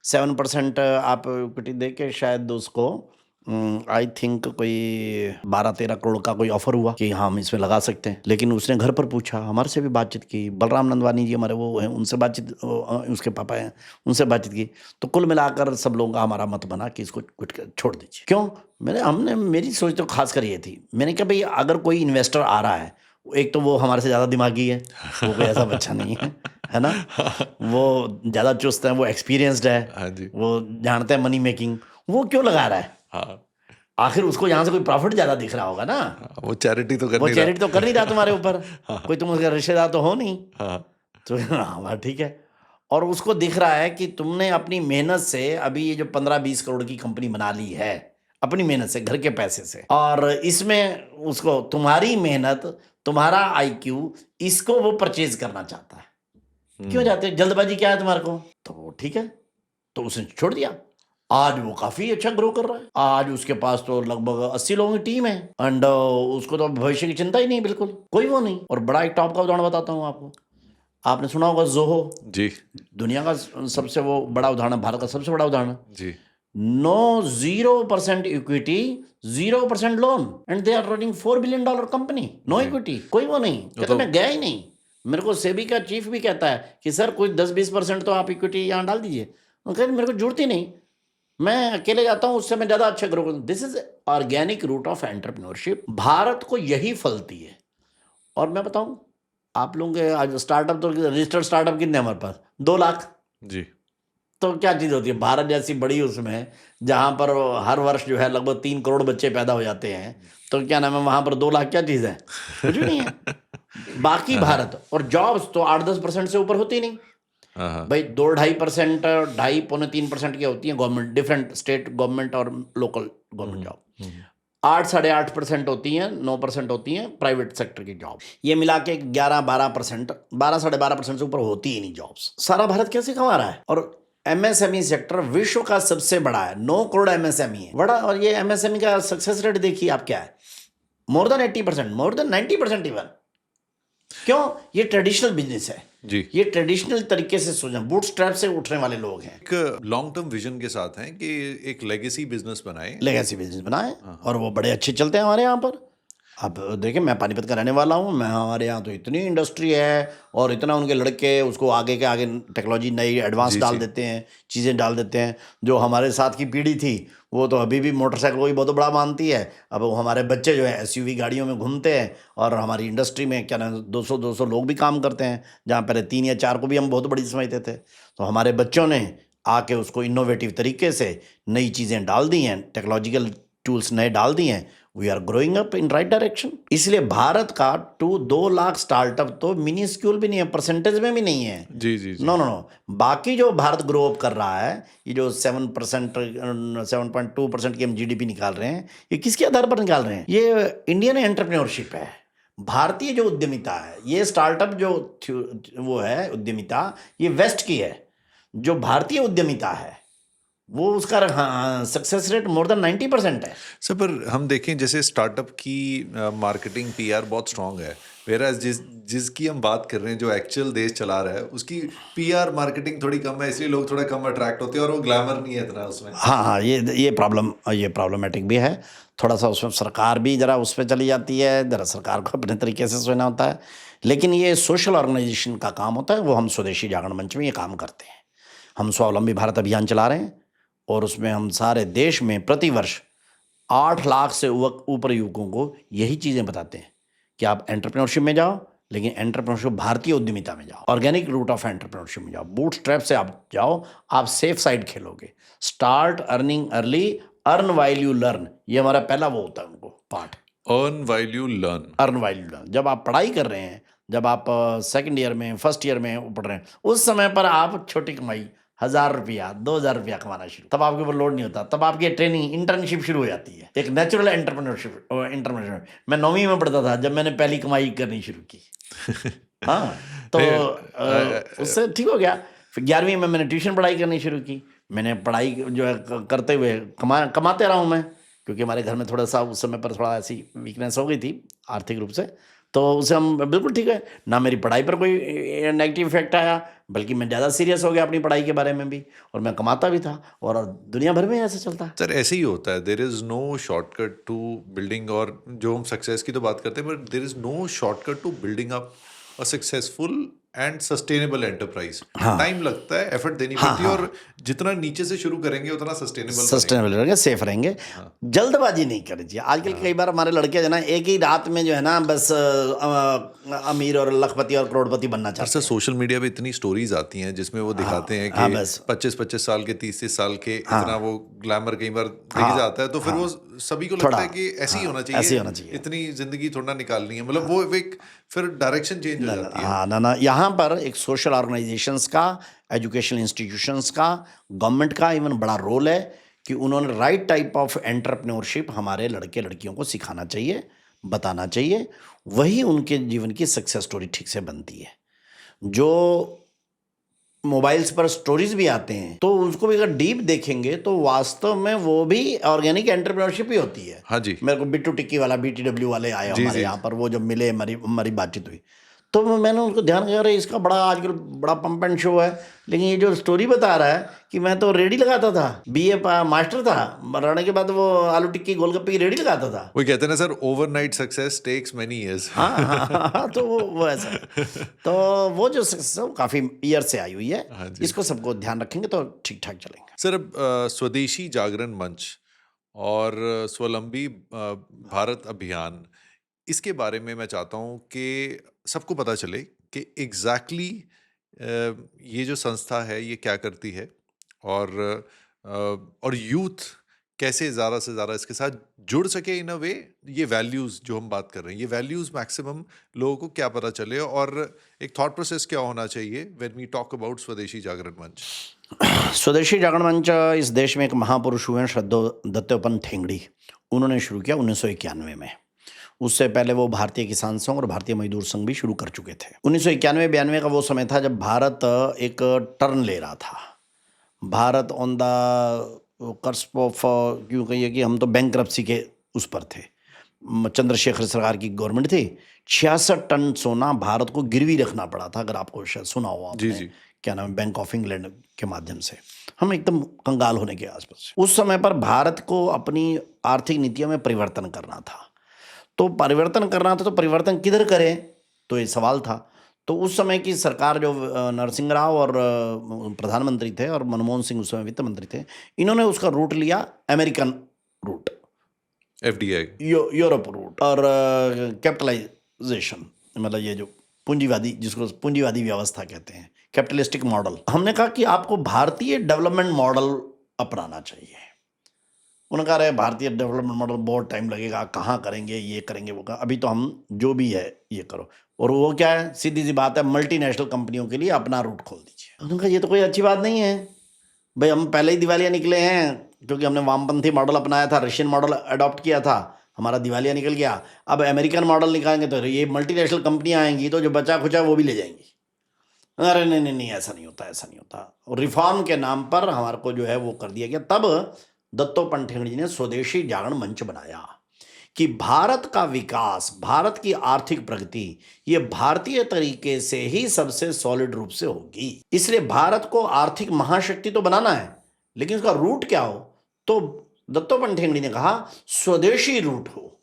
7% आप इक्विटी दे के, शायद उसको आई थिंक कोई 12-13 करोड़ का कोई ऑफर हुआ कि हाँ हम इसमें लगा सकते हैं। लेकिन उसने घर पर पूछा, हमारे से भी बातचीत की, बलराम नंदवानी जी हमारे वो हैं, उनसे बातचीत, उसके पापा हैं, उनसे बातचीत की, तो कुल मिलाकर सब लोगों का हमारा मत बना कि इसको छोड़ दीजिए। क्यों? मेरी सोच तो खास कर ये थी, मैंने कहा भाई अगर कोई इन्वेस्टर आ रहा है, एक तो वो हमारे से ज़्यादा दिमागी है, वो कोई ऐसा बच्चा नहीं है ना, वो ज़्यादा चुस्त है, वो एक्सपीरियंस्ड है, हाँ जी वो जानते हैं मनी मेकिंग, वो क्यों लगा रहा है? हाँ आखिर उसको यहाँ से कोई प्रॉफिट ज़्यादा दिख रहा होगा ना, वो चैरिटी तो कर वो नहीं चैरिटी रहा। तो कर नहीं रहा तुम्हारे ऊपर, कोई तुम उसका रिश्तेदार तो हो नहीं, हाँ तो हाँ ठीक है। और उसको दिख रहा है कि तुमने अपनी मेहनत से अभी ये जो 15-20 करोड़ की कंपनी बना ली है, अपनी मेहनत से, घर के पैसे से, और इसमें उसको तुम्हारी मेहनत, तुम्हारा आईक्यू, इसको वो परचेज करना चाहता है। क्यों चाहते हो? जल्दबाजी क्या है तुम्हारे को? तो ठीक है, तो उसने छोड़ दिया। आज वो काफी अच्छा ग्रो कर रहा है, आज उसके पास तो लगभग 80 लोगों की टीम है, एंड उसको तो भविष्य की चिंता ही नहीं, बिल्कुल कोई वो नहीं। और बड़ा एक टॉप का उदाहरण बताता हूँ आपको, आपने सुना होगा जोहो, जी दुनिया का सबसे वो बड़ा उदाहरण, भारत का सबसे बड़ा उदाहरण। जी no 0% equity, 0% loan, and they are running $4 billion company, no equity, कोई वो नहीं, कहते मैं गया ही नहीं। मेरे को सेबी का चीफ भी कहता है कि सर कोई 10-20% तो आप इक्विटी यहाँ डाल दीजिए, मेरे को जरूरत ही नहीं, मैं अकेले जाता हूँ, उससे मैं ज़्यादा अच्छा ग्रो करूँ। This is organic route of entrepreneurship, Bharat को यही फलती है। और मैं बताऊँ आप लोगों के आज स्टार्टअप, तो रजिस्टर्ड स्टार्टअप कितने हमारे पास? 2 लाख। जी तो क्या चीज़ होती है भारत जैसी बड़ी उसमें, जहाँ पर हर वर्ष जो है लगभग 3 करोड़ बच्चे पैदा हो जाते हैं, तो क्या नाम है, वहाँ पर 2 लाख क्या चीज़ है? कुछ भी नहीं है। बाकी भारत, और जॉब्स तो 8-10% से ऊपर होती नहीं हाँ भाई, 2-2.5%, 2.5-3% की होती हैं गवर्नमेंट, डिफरेंट स्टेट गवर्नमेंट और लोकल गवर्नमेंट जॉब। 8-8.5% होती हैं, 9% होती हैं प्राइवेट सेक्टर की जॉब, ये मिला के 11-12%, 12-12.5% से ऊपर होती ही नहीं जॉब्स। सारा भारत कैसे कमा रहा है? और एमएसएमई सेक्टर विश्व का सबसे बड़ा है, 9 करोड़ एमएसएमई है बड़ा, और ये एमएसएमई का सक्सेस रेट देखिए आप क्या है, more than 80%, more than 90% even. क्यों? ये ट्रेडिशनल बिजनेस है जी ये ट्रेडिशनल तरीके से सोचना, बूट स्ट्रैप से उठने वाले लोग हैं, एक लॉन्ग टर्म विजन के साथ हैं कि एक लेगेसी बिजनेस बनाए। लेगेसी बिजनेस बनाए, और वो बड़े अच्छे चलते हैं हमारे यहाँ पर। अब देखिए, मैं पानीपत का रहने वाला हूँ, मैं हमारे यहाँ तो इतनी इंडस्ट्री है, और इतना उनके लड़के उसको आगे के आगे टेक्नोलॉजी नई एडवांस जी, डाल जी। देते हैं, चीज़ें डाल देते हैं। जो हमारे साथ की पीढ़ी थी वो तो अभी भी मोटरसाइकिल को ही बहुत बड़ा मानती है, अब वो हमारे बच्चे जो है एसयूवी गाड़ियों में घूमते हैं, और हमारी इंडस्ट्री में क्या नाम 200 लोग भी काम करते हैं, जहाँ पहले 3 या 4 को भी हम बहुत बड़ी समझते थे। तो हमारे बच्चों ने आके उसको इनोवेटिव तरीके से नई चीज़ें डाल दी हैं, टेक्नोलॉजिकल टूल्स नए डाल दिए हैं, we are growing up in right direction. इसलिए भारत का 2 लाख स्टार्टअप तो मिनिस्क्यूल भी नहीं है, परसेंटेज में भी नहीं है। जी जी जी नो नो नो, बाकी जो भारत ग्रो अप कर रहा है, ये जो 7%, 7.2% की हम जीडीपी निकाल रहे हैं, ये किसके आधार पर निकाल रहे हैं? ये इंडियन एंटरप्रेन्योरशिप है, भारतीय जो उद्यमिता है, ये स्टार्टअप जो वो है उद्यमिता, ये वेस्ट की है। जो भारतीय उद्यमिता है वो उसका सक्सेस रेट मोर देन 90% है। सर, पर हम देखें जैसे स्टार्टअप की मार्केटिंग पीआर बहुत स्ट्रांग है, वेराज जिसकी हम बात कर रहे हैं, जो एक्चुअल देश चला रहा है, उसकी पीआर मार्केटिंग थोड़ी कम है, इसलिए लोग थोड़ा कम अट्रैक्ट होते हैं, और वो ग्लैमर नहीं है इतना उसमें। हाँ, ये प्रॉब्लमेटिक भी है थोड़ा सा, उसमें सरकार भी ज़रा उस पर चली जाती है, ज़रा सरकार को अपने तरीके से सोचना होता है। लेकिन ये सोशल ऑर्गेनाइजेशन का काम होता है, वो हम स्वदेशी जागरण मंच में ये काम करते हैं। हम स्वावलंबी भारत अभियान चला रहे हैं, और उसमें हम सारे देश में प्रतिवर्ष 8 लाख से ऊपर युवकों को यही चीज़ें बताते हैं कि आप एंटरप्रेन्योरशिप में जाओ, लेकिन एंटरप्रेन्योरशिप भारतीय उद्यमिता में जाओ, ऑर्गेनिक रूट ऑफ एंटरप्रेन्योरशिप में जाओ, बूट स्ट्रैप से आप जाओ, आप सेफ साइड खेलोगे। Start earning early, earn while you learn, ये हमारा पहला वो होता है उनको part, earn while you learn. Earn while you learn. जब आप पढ़ाई कर रहे हैं, जब आप सेकेंड ईयर में, फर्स्ट ईयर में पढ़ रहे हैं, उस समय पर आप छोटी कमाई 1,000 रुपया, 2,000 रुपया कमाना शुरू, तब आपके ऊपर लोड नहीं होता, तब आपकी ट्रेनिंग इंटर्नशिप शुरू हो जाती है, एक नेचुरल एंटरप्रेन्योरशिप। मैं 9वीं में पढ़ता था जब मैंने पहली कमाई करनी शुरू की। हाँ, तो उससे ठीक हो गया। फिर 11वीं में मैंने ट्यूशन पढ़ाई करनी शुरू की, मैंने पढ़ाई जो है करते हुए कमाते रहा हूँ मैं, क्योंकि हमारे घर में थोड़ा सा उस समय पर थोड़ा ऐसी वीकनेस हो गई थी आर्थिक रूप से, तो उसे हम बिल्कुल ठीक है ना, मेरी पढ़ाई पर कोई नेगेटिव इफेक्ट आया, बल्कि मैं ज़्यादा सीरियस हो गया अपनी पढ़ाई के बारे में भी, और मैं कमाता भी था, और दुनिया भर में ऐसे चलता है। सर ऐसे ही होता है, there is no shortcut to building, और जो हम सक्सेस की तो बात करते हैं, but there is no shortcut to building up a successful and sustainable enterprise. हाँ टाइम लगता है, एफर्ट देनी हाँ पड़ती है, हाँ, और जितना नीचे से शुरू करेंगे उतना सस्टेनेबल बनेगा। सस्टेनेबल रहेंगे, सेफ रहेंगे, हाँ जल्दबाजी नहीं करनी चाहिए। आजकल कई बार हमारे लड़के जो है ना, एक ही रात में जो है ना बस अमीर और लखपति और करोड़पति बनना और चाहते सर हैं। सोशल मीडिया पे इतनी स्टोरीज आती हैं जिसमें वो दिखाते हैं हाँ कि बस 25-25 साल के, 30-30 साल के, हाँ इतना वो ग्लैमर कई बार दिख हाँ जाता है, तो फिर हाँ, वो सभी को लगता थोड़ा है कि ऐसे ही हाँ होना ऐसे ही चाहिए, होना चाहिए। इतनी जिंदगी थोड़ा निकालनी है, मतलब वो एक फिर डायरेक्शन चेंज हो ना जाती है। हाँ ना, यहाँ पर एक सोशल ऑर्गेनाइजेशंस का, एजुकेशनल इंस्टीट्यूशंस का, गवर्नमेंट का इवन बड़ा रोल है कि उन्होंने राइट टाइप ऑफ एंटरप्रेन्योरशिप हमारे लड़के लड़कियों को सिखाना चाहिए, बताना चाहिए, वही उनके जीवन की सक्सेस स्टोरी ठीक से बनती है। जो मोबाइल्स पर स्टोरीज भी आते हैं, तो उसको भी अगर डीप देखेंगे तो वास्तव में वो भी ऑर्गेनिक एंटरप्रेन्योरशिप ही होती है। हाँ जी मेरे को बिट्टू टिक्की वाला BTW वाले आए जी हमारे जी। यहाँ पर, वो जब मिले, हमारी हमारी बातचीत हुई, तो मैंने उनको ध्यान किया, अरे इसका बड़ा आजकल बड़ा पंप एंड शो है, लेकिन ये जो स्टोरी बता रहा है कि मैं तो रेडी लगाता था, BA मास्टर था, रहने के बाद वो आलू टिक्की गोलगप्पे की रेडी लगाता था। वो कहते हैं ना sir, overnight success takes many years. हाँ हाँ हाँ हाँ, तो वो ऐसा है। तो वो जो सक्सेस है वो काफ़ी ईयर से आई हुई है, हाँ जी इसको सबको ध्यान रखेंगे तो ठीक ठाक चलेंगे। सर, अब स्वदेशी जागरण मंच और स्वावलंबी भारत अभियान, इसके बारे में मैं चाहता हूँ कि सबको पता चले कि एग्जैक्टली ये जो संस्था है ये क्या करती है, और और यूथ कैसे ज़्यादा से ज़्यादा इसके साथ जुड़ सके इन अ वे, ये वैल्यूज़ जो हम बात कर रहे हैं, ये वैल्यूज़ मैक्सिमम लोगों को क्या पता चले, और एक थॉट प्रोसेस क्या होना चाहिए व्हेन वी टॉक अबाउट स्वदेशी जागरण मंच। स्वदेशी जागरण मंच इस देश में एक महापुरुष हुए हैं, श्रद्धो दत्तोपंत ठेंगड़ी, उन्होंने शुरू किया 1991 में। उससे पहले वो भारतीय किसान संघ और भारतीय मजदूर संघ भी शुरू कर चुके थे। 1991-92 का वो समय था जब भारत एक टर्न ले रहा था। भारत ऑन द कर्स्प ऑफ, क्यों कहिए कि हम तो बैंकरप्सी के उस पर थे। चंद्रशेखर सरकार की गवर्नमेंट थी, 66 टन सोना भारत को गिरवी रखना पड़ा था, अगर आपको शायद सुना हो जी आपने, जी। क्या नाम है, बैंक ऑफ इंग्लैंड के माध्यम से। हम एकदम कंगाल होने के आसपास। उस समय पर भारत को अपनी आर्थिक नीतियों में परिवर्तन करना था, तो परिवर्तन करना था, तो परिवर्तन किधर करें, तो ये सवाल था। तो उस समय की सरकार जो नरसिंह राव और प्रधानमंत्री थे, और मनमोहन सिंह उस समय वित्त मंत्री थे, इन्होंने उसका रूट लिया American route, FDI. Europe route, और कैपिटलाइजेशन, मतलब ये जो पूंजीवादी, जिसको पूंजीवादी व्यवस्था कहते हैं, कैपिटलिस्टिक मॉडल। हमने कहा कि आपको भारतीय डेवलपमेंट मॉडल अपनाना चाहिए। उन्होंने कहा, अरे भारतीय डेवलपमेंट मॉडल बहुत टाइम लगेगा, कहाँ करेंगे, ये करेंगे वो करेंगे, अभी तो हम जो भी है ये करो। और वो क्या है, सीधी सी बात है, मल्टीनेशनल कंपनियों के लिए अपना रूट खोल दीजिए। उन्होंने कहा ये तो कोई अच्छी बात नहीं है भाई, हम पहले ही दिवालिया निकले हैं, क्योंकि हमने वामपंथी मॉडल अपनाया था, रशियन मॉडल अडॉप्ट किया था, हमारा दिवालिया निकल गया। अब अमेरिकन मॉडल निकालेंगे तो ये मल्टीनेशनल कंपनियां आएंगी, तो जो बचा खुचा वो भी ले जाएंगी। अरे नहीं नहीं नहीं, ऐसा नहीं होता, ऐसा नहीं होता। और रिफॉर्म के नाम पर हमारे को जो है वो कर दिया गया। तब दत्तोपंत ठेंगड़ी जी ने स्वदेशी जागरण मंच बनाया कि भारत का विकास, भारत की आर्थिक प्रगति, ये भारतीय तरीके से ही सबसे सॉलिड रूप से होगी। इसलिए भारत को आर्थिक महाशक्ति तो बनाना है, लेकिन उसका रूट क्या हो, तो दत्तोपंत ठेंगड़ी ने कहा स्वदेशी रूट हो,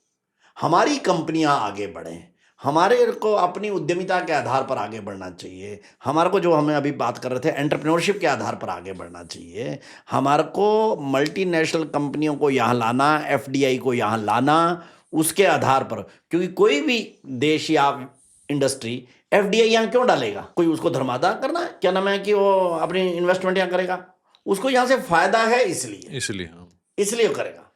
हमारी कंपनियां आगे बढ़ें, हमारे को अपनी उद्यमिता के आधार पर आगे बढ़ना चाहिए, हमारे को जो हमें अभी बात कर रहे थे एंटरप्रेन्योरशिप के आधार पर आगे बढ़ना चाहिए, हमारे को मल्टीनेशनल कंपनियों को यहाँ लाना, FDI को यहाँ लाना, उसके आधार पर। क्योंकि कोई भी देश या इंडस्ट्री FDI यहाँ क्यों डालेगा, कोई उसको धर्मादा करना है, क्या नाम है कि वो अपनी इन्वेस्टमेंट यहाँ करेगा, उसको यहाँ से फायदा है, इसलिए हाँ। इसलिए करेगा।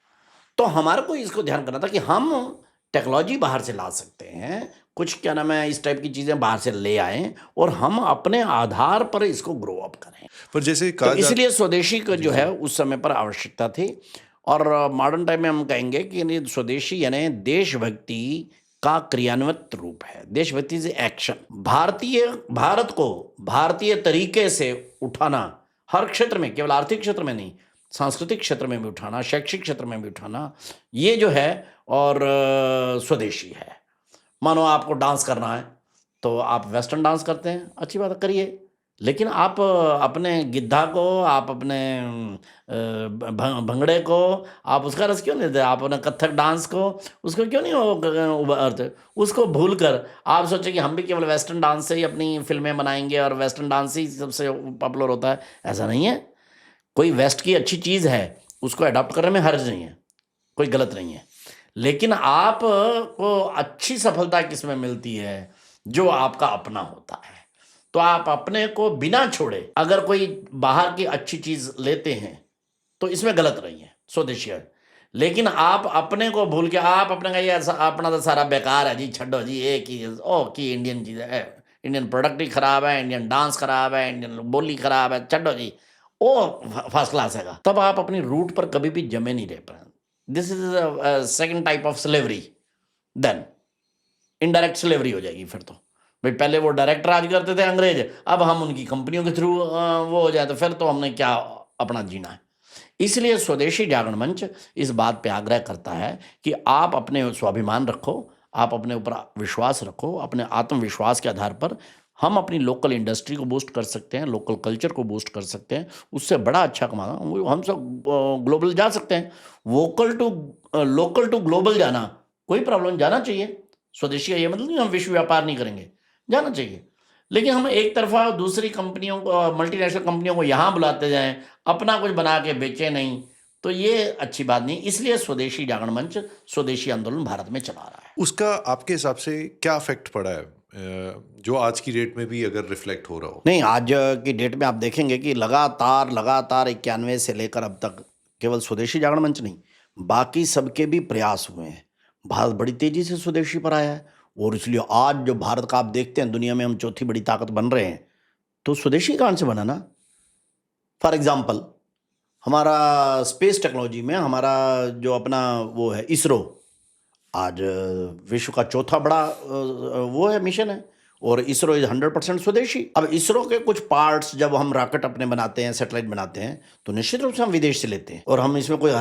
तो हमारे को इसको ध्यान करना था कि हम टेक्नोलॉजी बाहर से ला सकते हैं, कुछ क्या नाम है इस टाइप की चीज़ें बाहर से ले आएं, और हम अपने आधार पर इसको ग्रो अप करें। पर जैसे तो कहा इसलिए स्वदेशी का जो है उस समय पर आवश्यकता थी। और मॉडर्न टाइम में हम कहेंगे कि स्वदेशी यानी देशभक्ति का क्रियान्वित रूप है। देशभक्ति से एक्शन, भारत को भारतीय तरीके से उठाना, हर क्षेत्र में, केवल आर्थिक क्षेत्र में नहीं, सांस्कृतिक क्षेत्र में भी उठाना, शैक्षिक क्षेत्र में भी उठाना, ये जो है और स्वदेशी है। मानो आपको डांस करना है तो आप वेस्टर्न डांस करते हैं, अच्छी बात है, करिए। लेकिन आप अपने गिद्धा को, आप अपने भंगड़े को, आप उसका रस क्यों नहीं देते? आप अपने कथक डांस को, उसको क्यों नहीं उभरते? उसको भूल कर आप सोचें कि हम भी केवल वेस्टर्न डांस से ही अपनी फिल्में बनाएंगे और वेस्टर्न डांस ही सबसे पॉपुलर होता है, ऐसा नहीं है। कोई वेस्ट की अच्छी चीज़ है, उसको अडॉप्ट करने में हर्ज नहीं है, कोई गलत नहीं है। लेकिन आप को अच्छी सफलता किस में मिलती है? जो आपका अपना होता है। तो आप अपने को बिना छोड़े अगर कोई बाहर की अच्छी चीज़ लेते हैं तो इसमें गलत नहीं है, स्वदेशी है। लेकिन आप अपने को भूल के आप अपने का ये अपना तो सारा बेकार है जी, छड्डो जी, एक ही ओ की इंडियन चीज़ है, इंडियन प्रोडक्ट ही खराब है, इंडियन डांस खराब है, इंडियन बोली खराब है, छड्डो जी, ओ फर्स्ट क्लास हैगा। तब आप अपनी रूट पर कभी भी जमे नहीं रह पाए। This is second type of slavery. Then indirect slavery हो जाएगी फिर तो। भाई पहले वो डायरेक्ट राज करते थे अंग्रेज, अब हम उनकी कंपनियों के थ्रू वो हो जाए, तो फिर तो हमने क्या अपना जीना है। इसलिए स्वदेशी जागरण मंच इस बात पे आग्रह करता है कि आप अपने स्वाभिमान रखो, आप अपने ऊपर विश्वास रखो, अपने आत्मविश्वास के आधार पर हम अपनी लोकल इंडस्ट्री को बूस्ट कर सकते हैं, लोकल कल्चर को बूस्ट कर सकते हैं, उससे बड़ा अच्छा कमाना, हम सब ग्लोबल जा सकते हैं। लोकल टू ग्लोबल जाना कोई प्रॉब्लम, जाना चाहिए। स्वदेशी का ये मतलब नहीं हम विश्व व्यापार नहीं करेंगे, जाना चाहिए। लेकिन हम एक तरफा दूसरी कंपनियों को, मल्टीनेशनल कंपनियों को यहाँ बुलाते जाएं, अपना कुछ बना के बेचे नहीं, तो ये अच्छी बात नहीं। इसलिए स्वदेशी जागरण मंच स्वदेशी आंदोलन भारत में चला रहा है। उसका आपके हिसाब से क्या इफेक्ट पड़ा है, जो आज की डेट में भी अगर रिफ्लेक्ट हो रहा हो? नहीं, आज की डेट में आप देखेंगे कि लगातार 91 से लेकर अब तक केवल स्वदेशी जागरण मंच नहीं, बाकी सबके भी प्रयास हुए हैं। भारत बड़ी तेजी से स्वदेशी पर आया है, और इसलिए आज जो भारत का आप देखते हैं दुनिया में हम चौथी बड़ी ताकत बन रहे हैं, तो स्वदेशी कारण से बना ना। फॉर एग्जाम्पल, हमारा स्पेस टेक्नोलॉजी में हमारा जो अपना वो है इसरो, आज विश्व का चौथा बड़ा वो है मिशन है, और इसरो इज 100% स्वदेशी। अब इसरो के कुछ पार्ट्स जब हम रॉकेट अपने बनाते हैं, सैटेलाइट बनाते हैं, तो निश्चित रूप से हम विदेश से लेते हैं, और हम इसमें कोई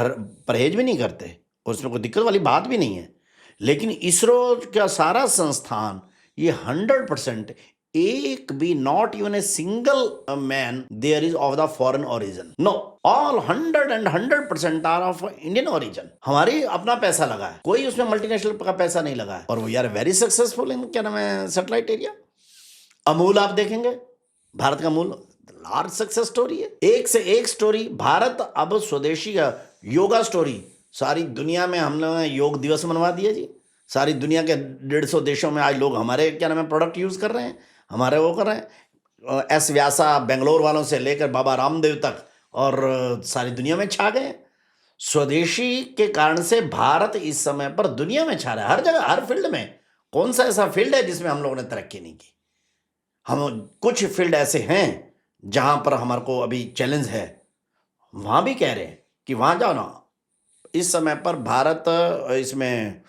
परहेज भी नहीं करते, और इसमें कोई दिक्कत वाली बात भी नहीं है। लेकिन इसरो का सारा संस्थान ये 100%, एक भी, not even a single man there is of the foreign origin, no, all 100% are of Indian origin. हमारी अपना पैसा लगा है, कोई उसमें मल्टीनेशनल का पैसा नहीं लगा है, और वो यार वेरी सक्सेसफुल इन क्या नाम है सैटेलाइट एरिया। अमूल आप देखेंगे, भारत का अमूल लार्ज सक्सेस स्टोरी है, एक से एक स्टोरी। भारत अब स्वदेशी का योगा स्टोरी, सारी दुनिया में हम लोगों ने योग दिवस मनवा दिया जी। सारी दुनिया के 150 देशों में आज लोग हमारे क्या नाम है प्रोडक्ट यूज़ कर रहे हैं, हमारे वो कर रहे हैं। एस व्यासा बेंगलोर वालों से लेकर बाबा रामदेव तक, और सारी दुनिया में छा गए। स्वदेशी के कारण से भारत इस समय पर दुनिया में छा रहा है, हर जगह, हर फील्ड में। कौन सा ऐसा फील्ड है जिसमें हम लोगों ने तरक्की नहीं की? हम कुछ फील्ड ऐसे हैं जहां पर हमारे को अभी चैलेंज है, वहां भी कह रहे हैं कि वहां जाओ ना। इस समय पर भारत इसमें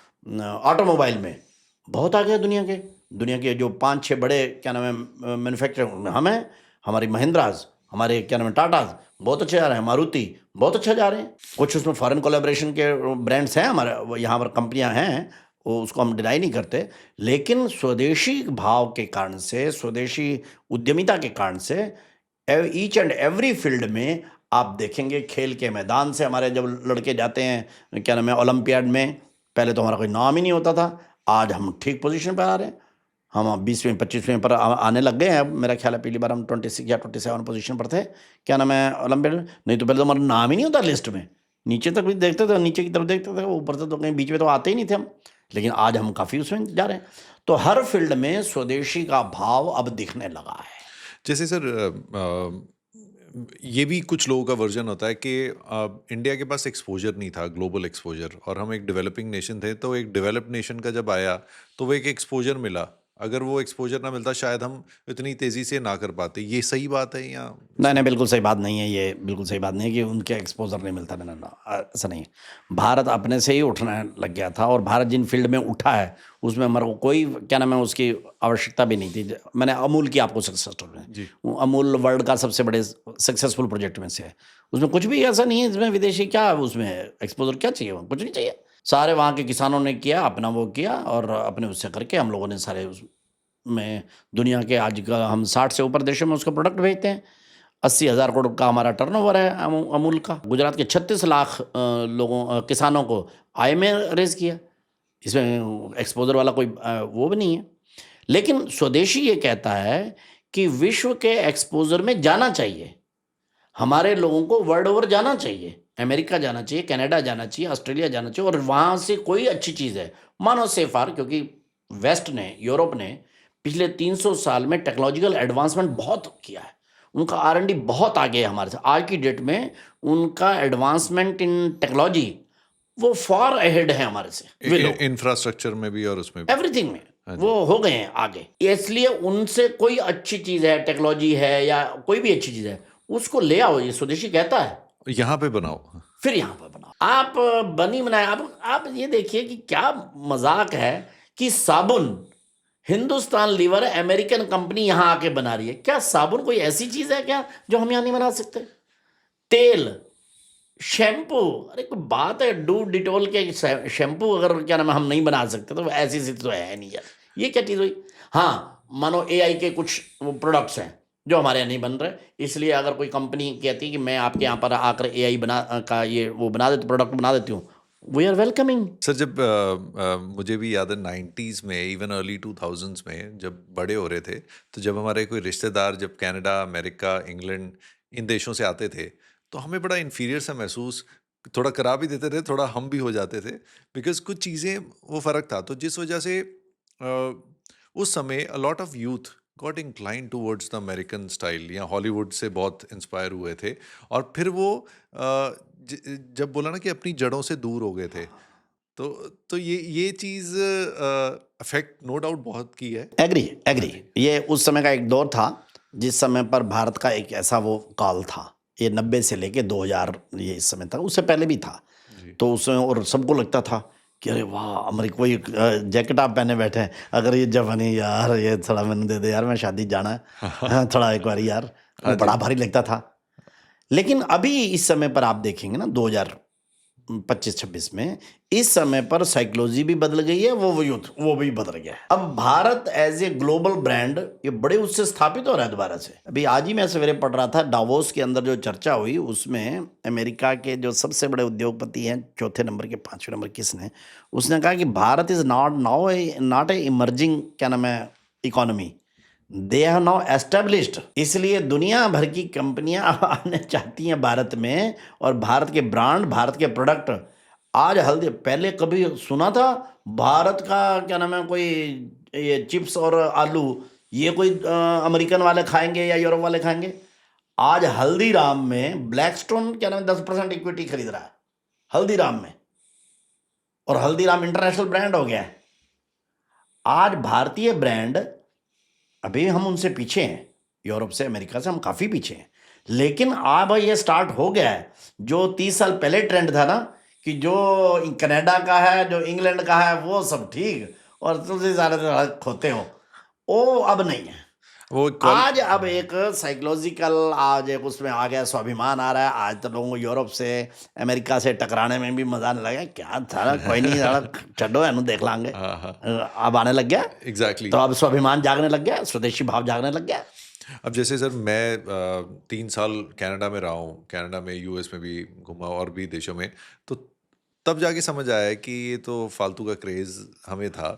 ऑटोमोबाइल में बहुत आगे है दुनिया के जो 5-6 बड़े क्या नाम है मैन्युफैक्चरर हम हैं, हमारी महिंद्राज, हमारे क्या नाम है टाटाज बहुत अच्छे जा रहे हैं, मारुति बहुत अच्छा जा रहे हैं। कुछ उसमें फॉरेन कोलैबोरेशन के ब्रांड्स हैं, हमारे यहाँ पर कंपनियाँ हैं, उसको हम डिनाई नहीं करते। लेकिन स्वदेशी भाव के कारण से, स्वदेशी उद्यमिता के कारण से ईच एंड एवरी फील्ड में आप देखेंगे, खेल के मैदान से हमारे जब लड़के जाते हैं क्या नाम है ओलंपियाड में, पहले तो हमारा कोई नाम ही नहीं होता था, आज हम ठीक पोजीशन पर आ रहे हैं। हम 20वें 25वें पर आने लग गए हैं। अब मेरा ख्याल है पहली बार हम 26 या 27 पोजीशन पर थे क्या नाम है ओलंपियाड में। नहीं तो पहले तो हमारा नाम ही नहीं होता लिस्ट में, नीचे तक भी देखते थे, नीचे की तरफ देखते थे, ऊपर से तो कहीं बीच में तो आते ही नहीं थे हम। लेकिन आज हम काफ़ी उसमें जा रहे हैं। तो हर फील्ड में स्वदेशी का भाव अब दिखने लगा है। जैसे सर ये भी कुछ लोगों का वर्जन होता है कि इंडिया के पास एक्सपोजर नहीं था, ग्लोबल एक्सपोजर, और हम एक डेवलपिंग नेशन थे, तो एक डेवलप्ड नेशन का जब आया तो वो एक एक्सपोजर मिला, अगर वो एक्सपोजर ना मिलता शायद हम इतनी तेज़ी से ना कर पाते। ये सही बात है या नहीं नहीं, बिल्कुल सही बात नहीं है, ये बिल्कुल सही बात नहीं है कि उनके एक्सपोजर नहीं मिलता। नहीं ना, ऐसा नहीं है। भारत अपने से ही उठने लग गया था, और भारत जिन फील्ड में उठा है उसमें हमारे को कोई क्या नाम है उसकी आवश्यकता भी नहीं थी। मैंने अमूल की आपको सक्सेस स्टोरी में, जी। वो अमूल वर्ल्ड का सबसे बड़े सक्सेसफुल प्रोजेक्ट में से है। उसमें कुछ भी ऐसा नहीं है जिसमें विदेशी क्या उसमें एक्सपोजर क्या चाहिए, वहाँ कुछ नहीं चाहिए। सारे वहाँ के किसानों ने किया, अपना वो किया, और अपने उससे करके हम लोगों ने सारे में दुनिया के आज का हम 60 से ऊपर देशों में उसका प्रोडक्ट भेजते हैं। 80,000 करोड़ का हमारा टर्नओवर है अमूल का। गुजरात के 36 लाख किसानों को आय में रेज किया। इसमें एक्सपोजर वाला कोई वो भी नहीं है। लेकिन स्वदेशी ये कहता है कि विश्व के एक्सपोजर में जाना चाहिए, हमारे लोगों को वर्ल्ड ओवर जाना चाहिए, अमेरिका जाना चाहिए, कनाडा जाना चाहिए, ऑस्ट्रेलिया जाना चाहिए, और वहाँ से कोई अच्छी चीज़ है मानो सेफार, क्योंकि वेस्ट ने, यूरोप ने पिछले 300 साल में टेक्नोलॉजिकल एडवांसमेंट बहुत किया है। उनका R&D बहुत आगे है हमारे से। आज की डेट में उनका एडवांसमेंट इन टेक्नोलॉजी वो फॉर अहेड है हमारे से। वे लोग इंफ्रास्ट्रक्चर में भी और उसमें भी। एवरीथिंग में हाँ जी। वो हो गए हैं आगे, इसलिए उनसे कोई अच्छी चीज़ है, टेक्नोलॉजी है या कोई भी अच्छी चीज़ है, उसको ले आओ, ये स्वदेशी कहता है, यहाँ पे बनाओ। फिर यहाँ पर बनाओ। आप बनी बनाए। आप ये देखिए कि क्या मजाक है कि साबुन हिंदुस्तान लीवर अमेरिकन कंपनी यहाँ आके बना रही है। क्या साबुन कोई ऐसी चीज़ है क्या जो हम यहाँ नहीं बना सकते? तेल, शैम्पू, अरे कोई बात है, डू डिटोल के शैम्पू अगर क्या नाम है हम नहीं बना सकते तो ऐसी स्थिति तो है नहीं यार। ये क्या चीज़ हुई? हाँ, मानो AI के कुछ वो प्रोडक्ट्स हैं जो हमारे यहाँ नहीं बन रहे, इसलिए अगर कोई कंपनी कहती है कि मैं आपके यहाँ पर आकर AI बना का ये वो बना देती, प्रोडक्ट बना देती हूँ, वी आर वेलकमिंग। सर जब मुझे भी याद है 90s में, इवन अर्ली 2000s में जब बड़े हो रहे थे, तो जब हमारे कोई रिश्तेदार जब कनाडा, अमेरिका, इंग्लैंड इन देशों से आते थे तो हमें बड़ा इन्फीरियर सा महसूस थोड़ा करा भी देते थे, थोड़ा हम भी हो जाते थे, बिकॉज कुछ चीज़ें वो फ़र्क था। तो जिस वजह से उस समय a lot of youth got incline towards the American style या हॉलीवुड से बहुत इंस्पायर हुए थे, और फिर वो जब बोला ना कि अपनी जड़ों से दूर हो गए थे, तो ये चीज़ अफेक्ट नो डाउट बहुत की है। Agree agree. ये उस समय का एक दौर था जिस समय पर भारत का एक ऐसा वो काल था, ये 90 से लेके 2000, ये इस समय था, उससे पहले भी था। जी। तो उसमें और सबको लगता था कि अरे वाह अमेरिका, कोई जैकेट आप पहने बैठे हैं, अगर ये जवानी यार ये थोड़ा मैंने दे दे यार, मैं शादी जाना है, हाँ, थोड़ा एक बार यार, वो बड़ा भारी लगता था। लेकिन अभी इस समय पर आप देखेंगे ना 2025-26 में, इस समय पर साइकोलॉजी भी बदल गई है, वो यूथ वो भी बदल गया है। अब Bharat as a global brand ये बड़े उससे स्थापित हो रहा है दोबारा से। अभी आज ही मैं सवेरे पढ़ रहा था, डावोस के अंदर जो चर्चा हुई उसमें अमेरिका के जो सबसे बड़े उद्योगपति हैं, चौथे नंबर के 5वें नंबर किसने, उसने कहा कि Bharat is not a emerging क्या नाम है economy, they have now established. इसलिए दुनिया भर की कंपनियां आने चाहती हैं भारत में, और भारत के ब्रांड, भारत के प्रोडक्ट। आज हल्दी, पहले कभी सुना था भारत का क्या नाम है कोई ये चिप्स और आलू ये कोई अमेरिकन वाले खाएंगे या यूरोप वाले खाएंगे? आज हल्दीराम में ब्लैकस्टोन क्या नाम है 10% इक्विटी खरीद रहा है हल्दीराम में, और हल्दीराम इंटरनेशनल ब्रांड हो गया है। आज भारतीय ब्रांड, अभी हम उनसे पीछे हैं, यूरोप से, अमेरिका से हम काफ़ी पीछे हैं, लेकिन अब ये स्टार्ट हो गया है। जो 30 साल पहले ट्रेंड था ना कि जो कनाडा का है, जो इंग्लैंड का है, वो सब ठीक, और तुम ज़्यादा खोते हो, वो अब नहीं है। वो आज अब एक साइकोलॉजिकल, आज एक उसमें आ गया, स्वाभिमान आ रहा है। आज तो लोगों को यूरोप से, अमेरिका से टकराने में भी मजा आने लगा। क्या था, कोई नहीं था, छो है देख लांगे, अब आने लग गया। एग्जैक्टली। तो अब स्वाभिमान जागने लग गया, स्वदेशी भाव जागने लग गया। अब जैसे सर मैं 3 साल कनाडा में रहा हूँ, कनाडा में, यूएस में भी घूमा और भी देशों में, तो तब जाके समझ आया कि ये तो फालतू का क्रेज़ हमें था।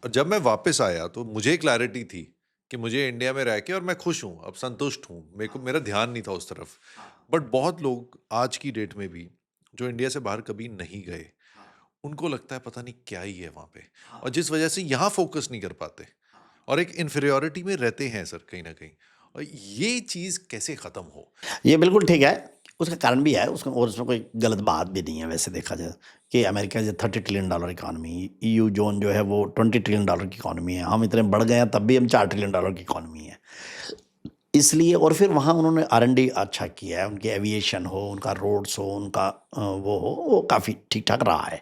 और जब मैं वापस आया तो मुझे क्लैरिटी थी कि मुझे इंडिया में रह के, और मैं खुश हूँ, अब संतुष्ट हूँ, मेरा ध्यान नहीं था उस तरफ। बट बहुत लोग आज की डेट में भी जो इंडिया से बाहर कभी नहीं गए, उनको लगता है पता नहीं क्या ही है वहाँ पे, और जिस वजह से यहाँ फोकस नहीं कर पाते और एक इन्फीरियॉरिटी में रहते हैं सर कहीं ना कहीं। और ये चीज़ कैसे ख़त्म हो? ये बिल्कुल ठीक है। उसका कारण भी है उसका, और उसमें कोई गलत बात भी नहीं है वैसे देखा जाए कि America is $30 trillion economy, EU zone जो है वो $20 ट्रिलियन की इकॉनमी है, हम इतने बढ़ गए हैं तब भी हम $4 ट्रिलियन की इकॉनमी है। इसलिए और फिर वहाँ उन्होंने R&D अच्छा किया है, उनकी एविएशन हो, उनका रोड्स हो, उनका वो काफ़ी ठीक ठाक रहा है,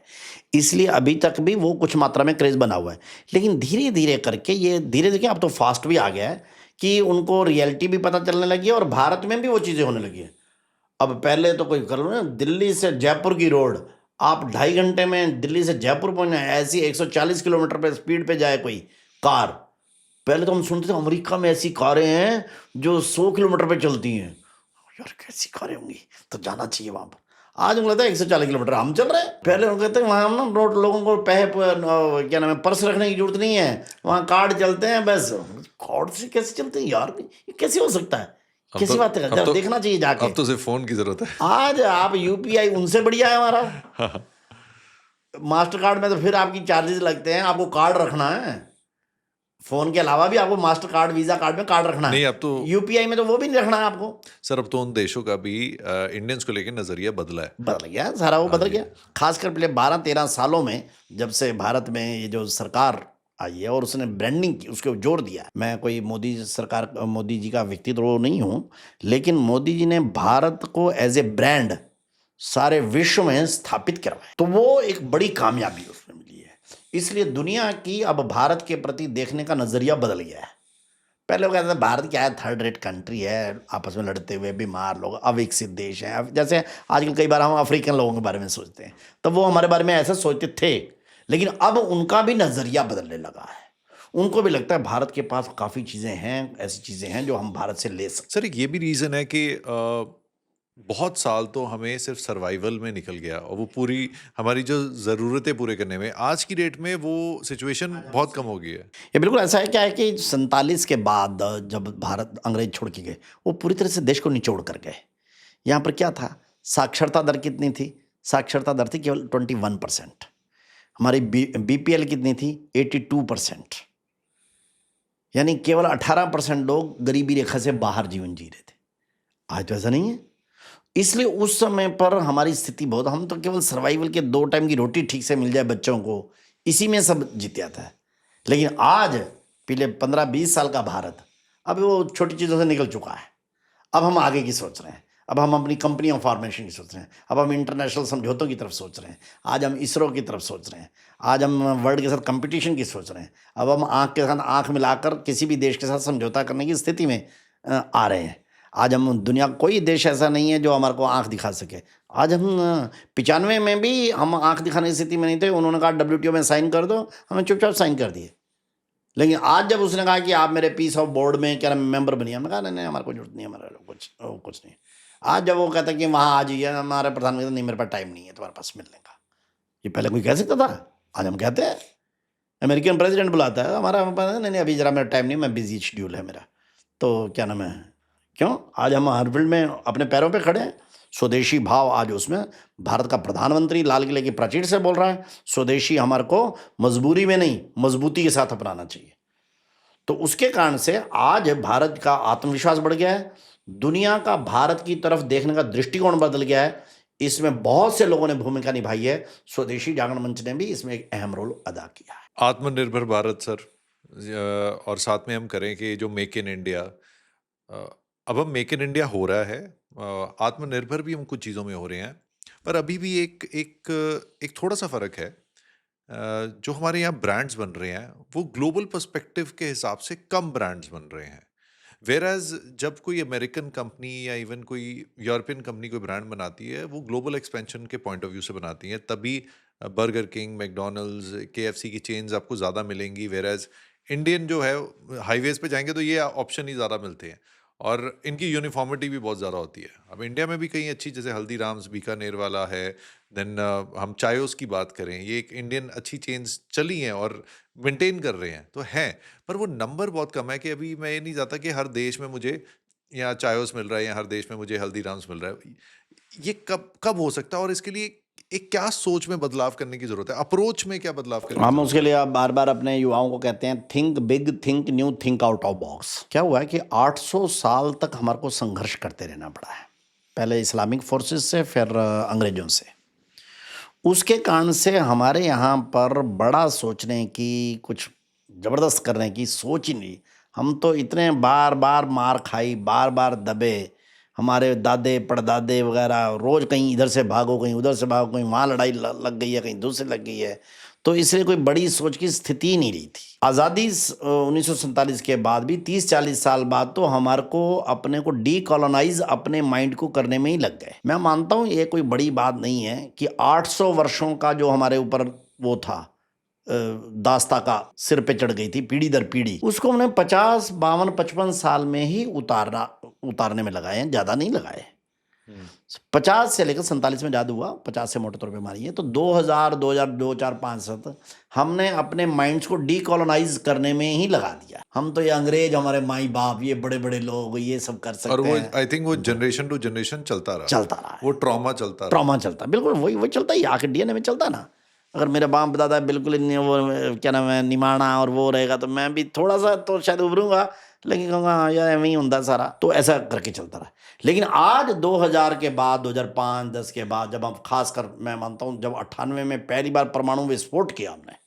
इसलिए अभी तक भी वो कुछ मात्रा में क्रेज़ बना हुआ है। लेकिन धीरे धीरे करके ये धीरे धीरे अब तो फास्ट भी आ गया है कि उनको रियलिटी भी पता चलने लगी है और भारत में भी वो चीज़ें होने लगी हैं। अब पहले तो कोई कर लो ना, दिल्ली से जयपुर की रोड आप 2.5 घंटे में दिल्ली से जयपुर पहुंचना है, ऐसी 140 किलोमीटर पे स्पीड पे जाए कोई कार। पहले तो हम सुनते थे अमेरिका में ऐसी कारें हैं जो 100 किलोमीटर पे चलती हैं, यार कैसी कारें होंगी, तो जाना चाहिए वहां पर। आज उनको लगता है 140 किलोमीटर हम चल रहे हैं, पहले उनको कहते हैं वहाँ हम ना रोड लोगों को क्या नाम है पर्स रखने की जरूरत नहीं है, वहाँ कार्ड चलते हैं बस। कार्ड से कैसे चलते हैं यार, ये कैसे हो सकता है, कैसी बात है, जरा देखना चाहिए जाके। अब तो सिर्फ फोन की जरूरत है। आज आप UPI उनसे बढ़िया है हमारा। मास्टर कार्ड में तो फिर आपकी चार्जेस लगते हैं, आपको कार्ड रखना है, फोन के अलावा भी आपको मास्टर कार्ड वीजा कार्ड में कार्ड रखना है। नहीं, अब तो UPI में तो वो भी नहीं रखना है आपको। सर अब तो उन देशों का भी इंडियंस को लेकर नजरिया बदला है। बदल गया सारा, वो बदल गया, खासकर पिछले 12-13 सालों में जब से भारत में ये जो सरकार आई है और उसने ब्रांडिंग की, उसके ऊपर जोर दिया। मैं कोई मोदी जी का व्यक्तित्व तो नहीं हूँ, लेकिन मोदी जी ने भारत को एज ए ब्रांड सारे विश्व में स्थापित करवाया, तो वो एक बड़ी कामयाबी उसमें मिली है। इसलिए दुनिया की अब भारत के प्रति देखने का नजरिया बदल गया है। पहले वो कहते थे भारत क्या है, थर्ड रेट कंट्री है, आपस में लड़ते हुए बीमार लोग, अविकसित देश है। अब जैसे आजकल कई बार हम अफ्रीकन लोगों के बारे में सोचते हैं, तब वो हमारे बारे में ऐसा सोचते थे, लेकिन अब उनका भी नजरिया बदलने लगा है। उनको भी लगता है भारत के पास काफ़ी चीज़ें हैं, ऐसी चीज़ें हैं जो हम भारत से ले सकते सर एक ये भी रीज़न है कि बहुत साल तो हमें सिर्फ सर्वाइवल में निकल गया और वो पूरी हमारी जो ज़रूरतें पूरे करने में, आज की डेट में वो सिचुएशन बहुत कम हो गई है। हैं। ये बिल्कुल ऐसा है, क्या है कि 47 के बाद जब भारत अंग्रेज छोड़ के गए, वो पूरी तरह से देश को निचोड़ कर गए। यहाँ पर क्या था, साक्षरता दर कितनी थी, साक्षरता दर थी केवल 21%। हमारी BPL कितनी थी, 82%, यानी केवल 18% लोग गरीबी रेखा से बाहर जीवन जी रहे थे। आज तो ऐसा नहीं है। इसलिए उस समय पर हमारी स्थिति बहुत, हम तो केवल सर्वाइवल के 2 टाइम की रोटी ठीक से मिल जाए बच्चों को, इसी में सब जीत जाता है। लेकिन आज पिछले 15-20 साल का भारत अब वो छोटी चीज़ों से निकल चुका है। अब हम आगे की सोच रहे हैं, अब हम अपनी कंपनियों फॉर्मेशन की सोच रहे हैं, अब हम इंटरनेशनल समझौतों की तरफ सोच रहे हैं, आज हम ISRO की तरफ सोच रहे हैं, आज हम वर्ल्ड के साथ कंपटीशन की सोच रहे हैं। अब हम आँख के साथ आँख मिलाकर किसी भी देश के साथ समझौता करने की स्थिति में आ रहे हैं। आज हम दुनिया कोई देश ऐसा नहीं है जो हमारे को आँख दिखा सके। आज हम 95 में भी हम आँख दिखाने की स्थिति में नहीं थे, उन्होंने कहा WTO में साइन कर दो, हमने चुपचाप साइन कर दिए। लेकिन आज जब उसने कहा कि आप मेरे पीस ऑफ बोर्ड में क्या मेंबर बनिए, हमने कहा नहीं हमारे को जरूरत नहीं है, हमारा कुछ नहीं। आज जब वो कहता है कि वहाँ आ जाइए, हमारे प्रधानमंत्री नहीं मेरे पास टाइम नहीं है तुम्हारे पास मिलने का, ये पहले कोई कह सकता था? आज हम कहते हैं, अमेरिकन प्रेसिडेंट बुलाता है, हमारा नहीं अभी जरा मेरा टाइम नहीं, मैं बिजी शेड्यूल है मेरा, तो क्या नाम है, क्यों? आज हम हर फील्ड में अपने पैरों पे खड़े हैं। स्वदेशी भाव आज उसमें भारत का प्रधानमंत्री लाल किले की प्राचीर से बोल रहा है, स्वदेशी हमारे को मजबूरी में नहीं मजबूती के साथ अपनाना चाहिए। तो उसके कारण से आज भारत का आत्मविश्वास बढ़ गया है, दुनिया का भारत की तरफ देखने का दृष्टिकोण बदल गया है। इसमें बहुत से लोगों ने भूमिका निभाई है, स्वदेशी जागरण मंच ने भी इसमें एक अहम रोल अदा किया है। आत्मनिर्भर भारत सर, और साथ में हम करें कि जो मेक इन इंडिया, अब हम मेक इन इंडिया हो रहा है, आत्मनिर्भर भी हम कुछ चीज़ों में हो रहे हैं, पर अभी भी एक थोड़ा सा फ़र्क है। जो हमारे यहाँ ब्रांड्स बन रहे हैं वो ग्लोबल पर्सपेक्टिव के हिसाब से कम ब्रांड्स बन रहे हैं, वेराज जब कोई अमेरिकन कंपनी या इवन कोई यूरोपियन कंपनी कोई ब्रांड बनाती है वो ग्लोबल एक्सपेंशन के पॉइंट ऑफ व्यू से बनाती है, तभी बर्गर किंग, मैकडोनल्ड्स, KFC की चेन्स आपको ज़्यादा मिलेंगी। वेराज इंडियन जो है हाईवेज पे जाएंगे तो ये ऑप्शन ही ज़्यादा मिलते हैं और इनकी यूनिफॉर्मिटी भी बहुत ज़्यादा होती है। अब इंडिया में भी कई अच्छी, जैसे हल्दीराम्स बीकानेर वाला है, देन हम चायोस की बात करें, ये एक इंडियन अच्छी चेन्स चली हैं और मेंटेन कर रहे हैं तो हैं, पर वो नंबर बहुत कम है कि अभी मैं ये नहीं चाहता कि हर देश में मुझे यहाँ चायोस मिल रहा है या हर देश में मुझे हल्दीराम्स मिल रहा है। ये कब कब हो सकता है और इसके लिए एक क्या सोच में बदलाव करने की जरूरत है, अप्रोच में क्या बदलाव करने की हम जरूरत उसके लिए आप बार बार अपने युवाओं को कहते हैं think big, think new, think out of box. क्या हुआ है कि 800 साल तक हमारे को संघर्ष करते रहना पड़ा है। पहले इस्लामिक फोर्सेस से, फिर अंग्रेज़ों से। उसके कारण से हमारे यहाँ पर बड़ा सोचने की, कुछ ज़बरदस्त करने की सोच ही नहीं। हम तो इतने बार-बार मार खाई, बार-बार दबे, हमारे दादे, परदादे वग़ैरह रोज़ कहीं इधर से भागो, कहीं उधर से भागो, कहीं वहाँ लड़ाई ल लग गई है, कहीं दूसरी लग गई है। तो इसलिए कोई बड़ी सोच की स्थिति ही नहीं रही थी। आज़ादी 1947 के बाद भी 30-40 साल बाद तो हमारे को अपने को डीकोलोनाइज़ अपने माइंड को करने में ही लग गए। मैं मानता हूँ ये कोई बड़ी बात नहीं है कि 800 वर्षों का जो हमारे ऊपर वो था दास्ता का सिर पे चढ़ गई थी पीढ़ी दर पीढ़ी, उसको हमने 50, 52, 55 साल में ही उतारने में लगाए हैं, ज़्यादा नहीं लगाए। 50 से लेकर 47 में जादू हुआ, 50 से मोटे तौर पे मारिए तो 2000, 2002, 4, 5 तक हमने अपने माइंड्स को डीकोलोनाइज करने में ही लगा दिया। हम तो ये अंग्रेज, हमारे माई बाप, ये बड़े बड़े लोग ये सब कर सकते और वो हैं। आई थिंक वो जनरेशन टू जनरेशन चलता रहा है, वो ट्रॉमा चलता रहा। ट्रॉमा चलता, बिल्कुल वही चलता ही, आखिर डीएनए में चलता ना। अगर मेरे बाप दादा बिल्कुल वो क्या नाम है निमाना और वो रहेगा तो मैं भी थोड़ा सा तो शायद उभरूंगा, लेकिन कहूँगा हाँ यार एवं ही होता सारा, तो ऐसा करके चलता रहा। लेकिन आज 2000 के बाद, 2005, 10 के बाद, जब हम खासकर मैं मानता हूँ जब 98 में पहली बार परमाणु विस्फोट किया हमने,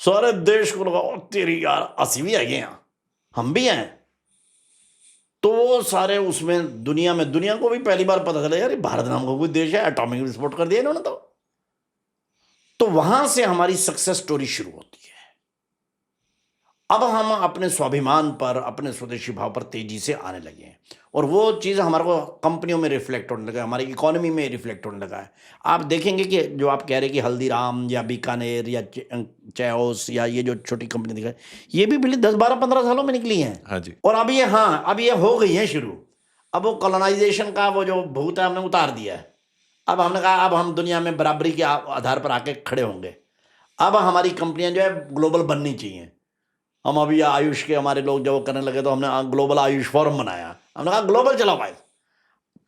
सारे देश को लगा "ओ तेरी यार असली भी है यहाँ, हम भी हैं"। तो वो सारे उसमें दुनिया को भी पहली बार पता चला यार भारत नाम का कोई देश है, एटॉमिक विस्फोट कर दिया इन्होंने। तो वहां से हमारी सक्सेस स्टोरी शुरू होती है। अब हम अपने स्वाभिमान पर, अपने स्वदेशी भाव पर तेजी से आने लगे हैं और वो चीज़ हमारे को कंपनियों में रिफ्लेक्ट होने लगा है, हमारी इकोनॉमी में रिफ्लेक्ट होने लगा है। आप देखेंगे कि जो आप कह रहे हैं कि हल्दीराम या बीकानेर या चेओस या ये जो छोटी कंपनी दिखाई, ये भी पिछले 10, 12, 15 सालों में निकली हैं। हाँ जी। और अब ये हो गई हैं शुरू। अब वो कॉलोनाइजेशन का वो जो भूत है हमने उतार दिया है। अब हमने कहा अब हम दुनिया में बराबरी के आधार पर आके खड़े होंगे। अब हमारी कंपनियां जो है ग्लोबल बननी चाहिए। हम अभी आयुष के हमारे लोग जब करने लगे तो हमने ग्लोबल आयुष फोरम बनाया। हमने कहा ग्लोबल चलो भाई।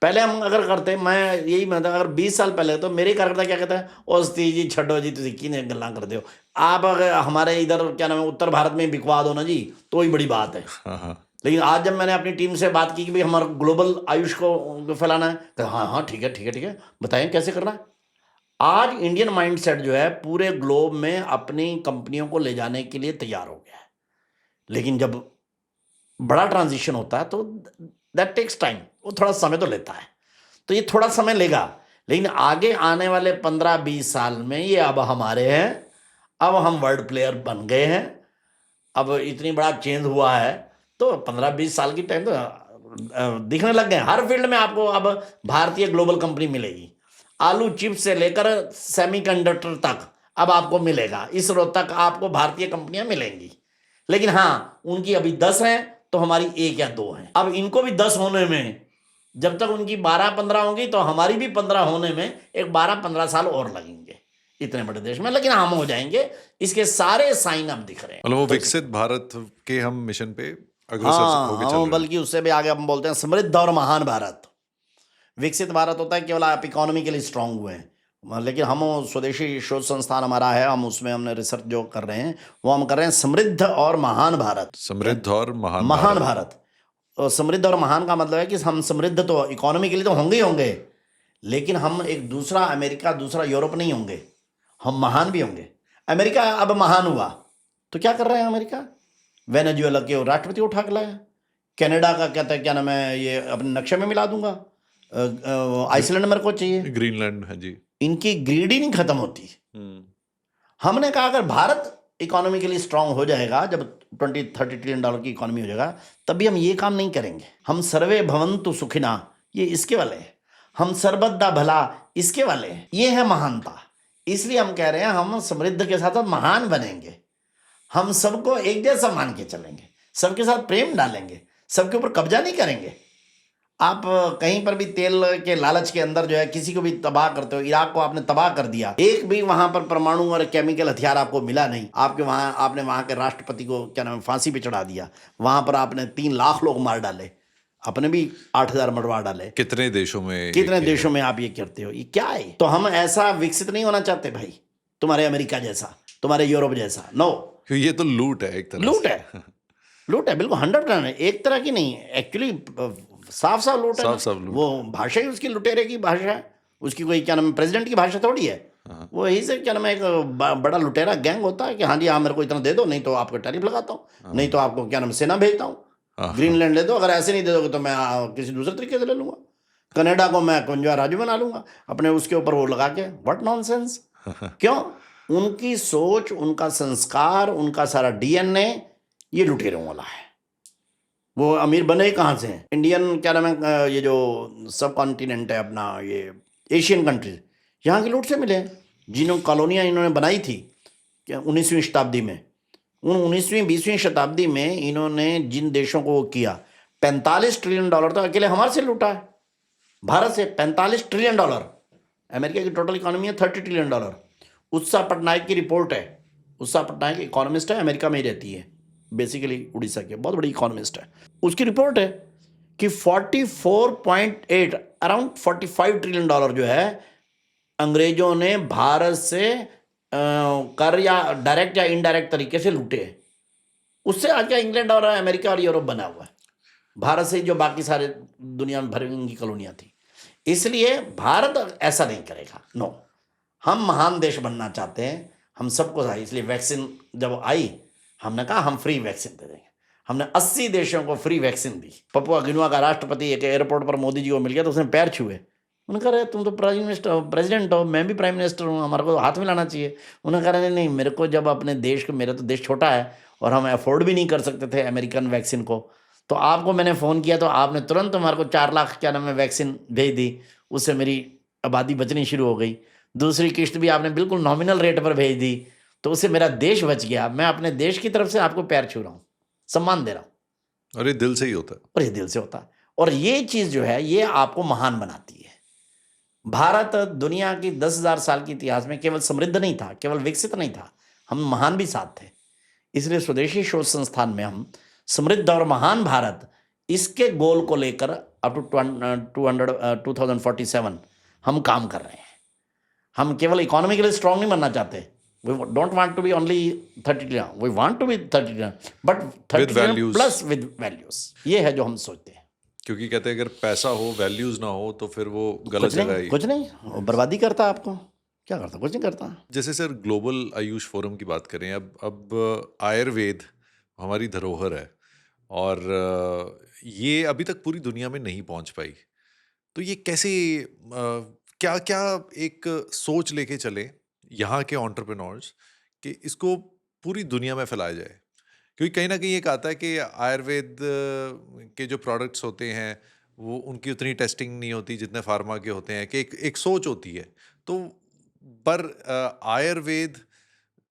पहले हम अगर करते, मैं यही मतलब अगर 20 साल पहले तो मेरे कार्यकर्ता क्या कहते हैं, ओ सतीश जी छड्डो जी तुम की गल्ला करते हो, आप अगर हमारे इधर क्या नाम है उत्तर भारत में बिकवा दो ना जी तो ही बड़ी बात है। हाँ। लेकिन आज जब मैंने अपनी टीम से बात की कि भाई हमारा ग्लोबल आयुष को फैलाना है, तो हाँ ठीक है बताएं कैसे करना है। आज इंडियन माइंडसेट जो है पूरे ग्लोब में अपनी कंपनियों को ले जाने के लिए तैयार हो गया है। लेकिन जब बड़ा ट्रांजिशन होता है तो दैट टेक्स टाइम, वो थोड़ा समय तो लेता है, तो ये थोड़ा समय लेगा। लेकिन आगे आने वाले 15-20 साल में ये अब हमारे हैं। अब हम वर्ल्ड प्लेयर बन गए हैं। अब इतनी बड़ा चेंज हुआ है तो 15-20 साल की टाइम तो दिखने लग गए। हर फील्ड में आपको अब भारतीय ग्लोबल कंपनी मिलेगी। आलू चिप से लेकर सेमीकंडक्टर तक अब आपको मिलेगा, इसरो तक आपको भारतीय कंपनियां मिलेंगी। लेकिन हाँ उनकी अभी 10 हैं तो हमारी 1 या 2 हैं। अब इनको भी 10 होने में जब तक उनकी 12-15 होंगी तो हमारी भी 15 होने में एक 12-15 साल और लगेंगे इतने बड़े देश में, लेकिन हम हो जाएंगे। इसके सारे साइन अब दिख रहे हैं। मतलब वो विकसित भारत के हम मिशन पे अग्रसर होके चल रहे हाँ, हैं। बल्कि उससे भी आगे हम बोलते हैं समृद्ध और महान भारत। विकसित भारत होता है केवल आप इकोनॉमिकली स्ट्रांग हुए हैं, लेकिन हम स्वदेशी शोध संस्थान हमारा है, हम उसमें हमने रिसर्च जो कर रहे हैं वो हम कर रहे हैं समृद्ध और महान भारत। समृद्ध और महान भारत। और समृद्ध और महान का मतलब है कि हम समृद्ध तो इकोनॉमिकली तो होंगे ही होंगे, लेकिन हम एक दूसरा अमेरिका, दूसरा यूरोप नहीं होंगे, हम महान भी होंगे। अमेरिका अब महान हुआ तो क्या कर रहे हैं अमेरिका, वेनेजुएला के राष्ट्रपति को उठा के लाया। कनाडा का कहता है क्या नाम है ये अपने नक्शे में मिला दूंगा। आइसलैंड मेरे को चाहिए, ग्रीनलैंड। हाँ जी। इनकी ग्रीड ही नहीं खत्म होती। हमने कहा अगर भारत इकोनॉमिकली स्ट्रांग हो जाएगा, जब 20-30 ट्रिलियन डॉलर की इकोनॉमी हो जाएगा, तभी हम ये काम नहीं करेंगे। हम सर्वे भवन्तु सुखिना ये इसके वाले हैं, हम सर्वदा भला इसके वाले हैं। ये है महानता। इसलिए हम कह रहे हैं हम समृद्ध के साथ महान बनेंगे। हम सबको एक जैसा मान के चलेंगे, सबके साथ प्रेम डालेंगे, सबके ऊपर कब्जा नहीं करेंगे। आप कहीं पर भी तेल के लालच के अंदर जो है किसी को भी तबाह करते हो। इराक को आपने तबाह कर दिया, एक भी वहां पर परमाणु और केमिकल हथियार आपको मिला नहीं। आपने वहां के राष्ट्रपति को क्या नाम फांसी पे चढ़ा दिया। वहां पर आपने 3 लाख लोग मार डाले, अपने भी 8,000 मरवा डाले। कितने देशों में आप ये करते हो, ये क्या है? तो हम ऐसा विकसित नहीं होना चाहते भाई, तुम्हारे अमेरिका जैसा, तुम्हारे यूरोप जैसा। नो, ये तो लूट है, एक तरह लूट है, बिल्कुल 100% है। एक तरह की नहीं, एक्चुअली साफ साफ लूट है साफ ना। साफ लूट। वो भाषा ही उसकी लुटेरे की भाषा है, उसकी कोई क्या नाम है प्रेसिडेंट की भाषा थोड़ी है। वो यही से क्या नाम है एक बड़ा लुटेरा गैंग होता है कि हाँ जी हाँ मेरे को इतना दे दो, नहीं तो आपको टैरिफ लगाता हूँ, नहीं तो आपको क्या नाम है सेना भेजता हूँ, ग्रीनलैंड ले दो, अगर ऐसे नहीं दे दोगे तो मैं किसी दूसरे तरीके से ले लूंगा, कनाडा को मैं कुंजा राज्य बना लूंगा अपने उसके ऊपर वो लगा के। What nonsense. क्यों? उनकी सोच, उनका संस्कार, उनका सारा डीएनए ये लुटेरों वाला है। वो अमीर बने ही कहाँ से हैं? इंडियन क्या नाम है ये जो सब कॉन्टिनेंट है अपना, ये एशियन कंट्रीज, यहाँ की लूट से मिले हैं। जिन्हों कॉलोनियाँ इन्होंने बनाई थी क्या 19वीं शताब्दी में, उन 19वीं 20वीं शताब्दी में इन्होंने जिन देशों को वो किया, $45 ट्रिलियन तो अकेले हमारे से लूटा है, भारत से। $45 ट्रिलियन। अमेरिका की टोटल इकोनॉमी है $30 ट्रिलियन। उत्साह पटनायक की रिपोर्ट है। उत्साह पटनायक इकोनॉमिस्ट है, अमेरिका में ही रहती है, बेसिकली उड़ीसा के, बहुत बड़ी इकोनॉमिस्ट है। उसकी रिपोर्ट है कि 44.8 अराउंड $45 ट्रिलियन जो है अंग्रेजों ने भारत से कर या डायरेक्ट या इनडायरेक्ट तरीके से लूटे हैं। उससे आज क्या इंग्लैंड और अमेरिका और यूरोप बना हुआ है, भारत से जो बाकी सारे दुनिया में भर की कॉलोनियाँ थी। इसलिए भारत ऐसा नहीं करेगा, नो। हम महान देश बनना चाहते हैं, हम सबको चाहिए। इसलिए वैक्सीन जब आई हमने कहा हम फ्री वैक्सीन दे देंगे। हमने 80 देशों को फ्री वैक्सीन दी। पपुआ गिनुआ का राष्ट्रपति एक एयरपोर्ट पर मोदी जी को मिल गया तो उसने पैर छुए। उन्होंने कहा तुम तो प्रेसिडेंट हो, मैं भी प्राइम मिनिस्टर हूँ, हमारे को हाथ मिलाना चाहिए। उन्होंने कहा नहीं, मेरे को जब अपने देश को, मेरा तो देश छोटा है और हम अफोर्ड भी नहीं कर सकते थे अमेरिकन वैक्सीन को, तो आपको मैंने फ़ोन किया तो आपने तुरंत हमारे को 4 लाख क्या नाम है वैक्सीन भेज दी। उससे मेरी आबादी बचनी शुरू हो गई। दूसरी किश्त भी आपने बिल्कुल नॉमिनल रेट पर भेज दी, तो उससे मेरा देश बच गया। मैं अपने देश की तरफ से आपको पैर छू रहा हूँ, सम्मान दे रहा हूँ। और ये दिल से ही होता है। और ये दिल से होता है। और ये चीज़ जो है ये आपको महान बनाती है। भारत दुनिया की 10,000 साल के इतिहास में केवल समृद्ध नहीं था, केवल विकसित नहीं था, हम महान भी साथ थे। इसलिए स्वदेशी शोध संस्थान में हम समृद्ध और महान भारत, इसके गोल को लेकर अप टू 2047 हम काम कर रहे हैं। हम केवल इकोनॉमिकली स्ट्रांग नहीं बनना चाहते। We don't want to be only 30 trillion. We want to be 30 trillion, but 30 With trillion values. plus with values. ये है जो हम सोचते हैं। क्योंकि कहते हैं अगर पैसा हो वैल्यूज ना हो तो फिर वो गलत जगह ही। कुछ नहीं, वो बर्बादी करता है आपको। क्या करता? कुछ नहीं करता। जैसे सर ग्लोबल आयुष फोरम की बात करें, अब आयुर्वेद हमारी धरोहर है और ये अभी तक पूरी दुनिया में नहीं पहुंच पाई। तो ये कैसे क्या क्या एक सोच लेके चले यहाँ के एंटरप्रेन्योर्स कि इसको पूरी दुनिया में फैलाया जाए? क्योंकि कहीं ना कहीं एक आता है कि आयुर्वेद के जो प्रोडक्ट्स होते हैं वो उनकी उतनी टेस्टिंग नहीं होती जितने फार्मा के होते हैं, कि एक सोच होती है। तो पर आयुर्वेद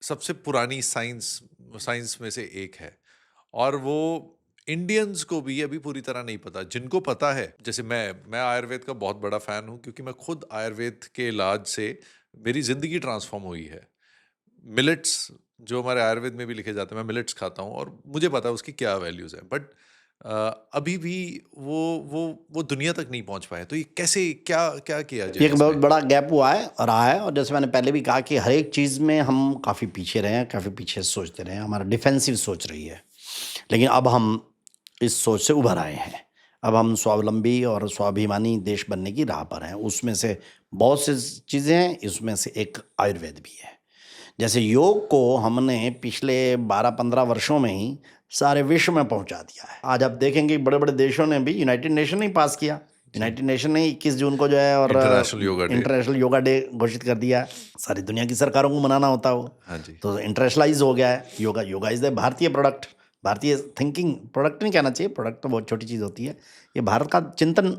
सबसे पुरानी साइंस में से एक है और वो इंडियंस को भी अभी पूरी तरह नहीं पता। जिनको पता है, जैसे मैं आयुर्वेद का बहुत बड़ा फ़ैन हूँ क्योंकि मैं खुद आयुर्वेद के इलाज से मेरी ज़िंदगी ट्रांसफॉर्म हुई है। मिलेट्स जो हमारे आयुर्वेद में भी लिखे जाते हैं, मैं मिलेट्स खाता हूँ और मुझे पता है उसकी क्या वैल्यूज़ हैं, बट अभी भी वो दुनिया तक नहीं पहुँच पाए। तो ये कैसे क्या क्या किया जाए? एक बहुत बड़ा गैप हुआ है और रहा है। और जैसे मैंने पहले भी कहा कि हर एक चीज़ में हम काफ़ी पीछे रहे हैं, काफ़ी पीछे सोचते रहे हैं, हमारा डिफेंसिव सोच रही है। लेकिन अब हम इस सोच से उभर आए हैं। अब हम स्वावलंबी और स्वाभिमानी देश बनने की राह पर हैं। उसमें से बहुत सी चीज़ें हैं, इसमें से एक आयुर्वेद भी है। जैसे योग को हमने पिछले 12-15 वर्षों में ही सारे विश्व में पहुंचा दिया है। आज आप देखेंगे बड़े बड़े देशों ने भी यूनाइटेड नेशन ने पास किया। यूनाइटेड नेशन ने 21 जून को जो है और इंटरनेशनल योगा डे घोषित कर दिया। सारी दुनिया की सरकारों को मनाना होता है वो। हाँ जी। तो इंटरनेशनलाइज हो गया है योगा। योगा इज़ द भारतीय प्रोडक्ट, भारतीय थिंकिंग। प्रोडक्ट नहीं कहना चाहिए, प्रोडक्ट तो बहुत छोटी चीज़ होती है। ये भारत का चिंतन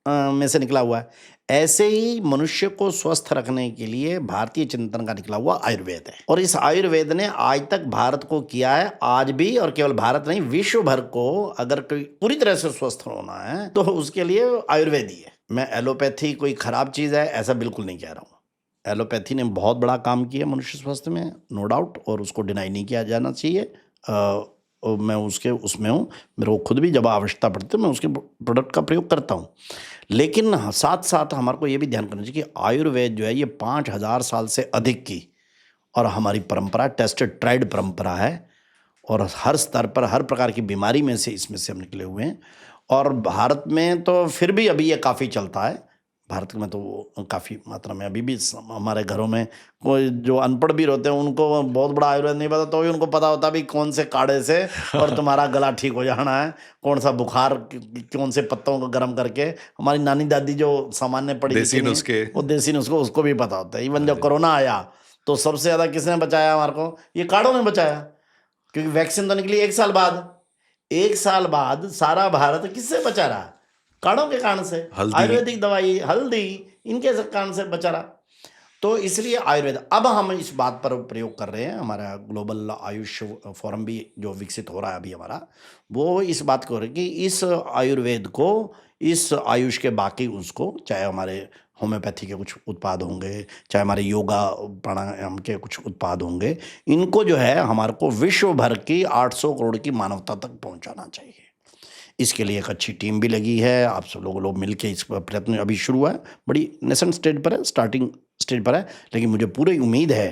में से निकला हुआ है। ऐसे ही मनुष्य को स्वस्थ रखने के लिए भारतीय चिंतन का निकला हुआ आयुर्वेद है। और इस आयुर्वेद ने आज तक भारत को किया है, आज भी, और केवल भारत नहीं विश्व भर को अगर कोई पूरी तरह से स्वस्थ होना है तो उसके लिए आयुर्वेद ही है। मैं एलोपैथी कोई ख़राब चीज़ है ऐसा बिल्कुल नहीं कह रहा हूँ। एलोपैथी ने बहुत बड़ा काम किया मनुष्य स्वास्थ्य में, नो डाउट, और उसको डिनाई नहीं किया जाना चाहिए। मैं उसमें हूँ। मेरे को खुद भी जब आवश्यकता पड़ती है मैं उसके प्रोडक्ट का प्रयोग करता हूँ। लेकिन साथ साथ हमारे को ये भी ध्यान करना चाहिए कि आयुर्वेद जो है ये 5000 साल से अधिक की और हमारी परंपरा, टेस्टेड ट्राइड परंपरा है। और हर स्तर पर हर प्रकार की बीमारी में से इसमें से हम निकले हुए हैं। और भारत में तो फिर भी अभी ये काफ़ी चलता है। भारत में तो काफ़ी मात्रा में अभी भी हमारे घरों में कोई जो अनपढ़ भी होते हैं उनको बहुत बड़ा आयुर्वेद नहीं पता, तो भी उनको पता होता भी कौन से काढ़े से और तुम्हारा गला ठीक हो जाना है, कौन सा बुखार कौन से पत्तों को गर्म करके। हमारी नानी दादी जो सामान्य पढ़ी देसी लिखी नहीं, नुस्खे। वो देसी नुस्खे उसको भी पता होता है। इवन जब अरे कोरोना आया तो सबसे ज़्यादा किसने बचाया हमारे को? ये काढ़ों ने बचाया, क्योंकि वैक्सीन तो निकली 1 साल बाद। 1 साल बाद सारा भारत किससे बचा रहा? काढ़ों के कारण से। हल्दी। आयुर्वेदिक दवाई, हल्दी, इनके कारण से बचा रहा। तो इसलिए आयुर्वेद अब हम इस बात पर प्रयोग कर रहे हैं। हमारा ग्लोबल आयुष फोरम भी जो विकसित हो रहा है अभी हमारा, वो इस बात को हो रहा है कि इस आयुर्वेद को, इस आयुष के बाकी उसको, चाहे हमारे होम्योपैथी के कुछ उत्पाद होंगे, चाहे हमारे योगा प्राणायाम के कुछ उत्पाद होंगे, इनको जो है हमारे को विश्व भर की 800 करोड़ की मानवता तक पहुंचाना चाहिए। इसके लिए एक अच्छी टीम भी लगी है। आप सब लोग मिलके इस पर प्रयत्न अभी शुरू है, बड़ी नेसेंट स्टेज पर है, स्टार्टिंग स्टेज पर है, लेकिन मुझे पूरी उम्मीद है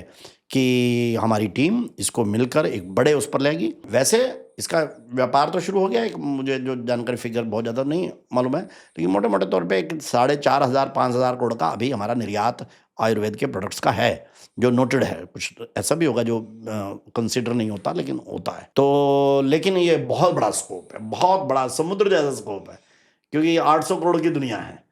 कि हमारी टीम इसको मिलकर एक बड़े उस पर लेगी। वैसे इसका व्यापार तो शुरू हो गया है, मुझे जो जानकारी फिगर बहुत ज़्यादा नहीं मालूम है, लेकिन मोटे मोटे तौर पे 4,500-5,000 करोड़ का अभी हमारा निर्यात आयुर्वेद के प्रोडक्ट्स का है, जो नोटेड है। कुछ ऐसा भी होगा जो कंसिडर नहीं होता, लेकिन होता है। तो लेकिन ये बहुत बड़ा स्कोप है, बहुत बड़ा समुद्र जैसा स्कोप है, क्योंकि 800 करोड़ की दुनिया है।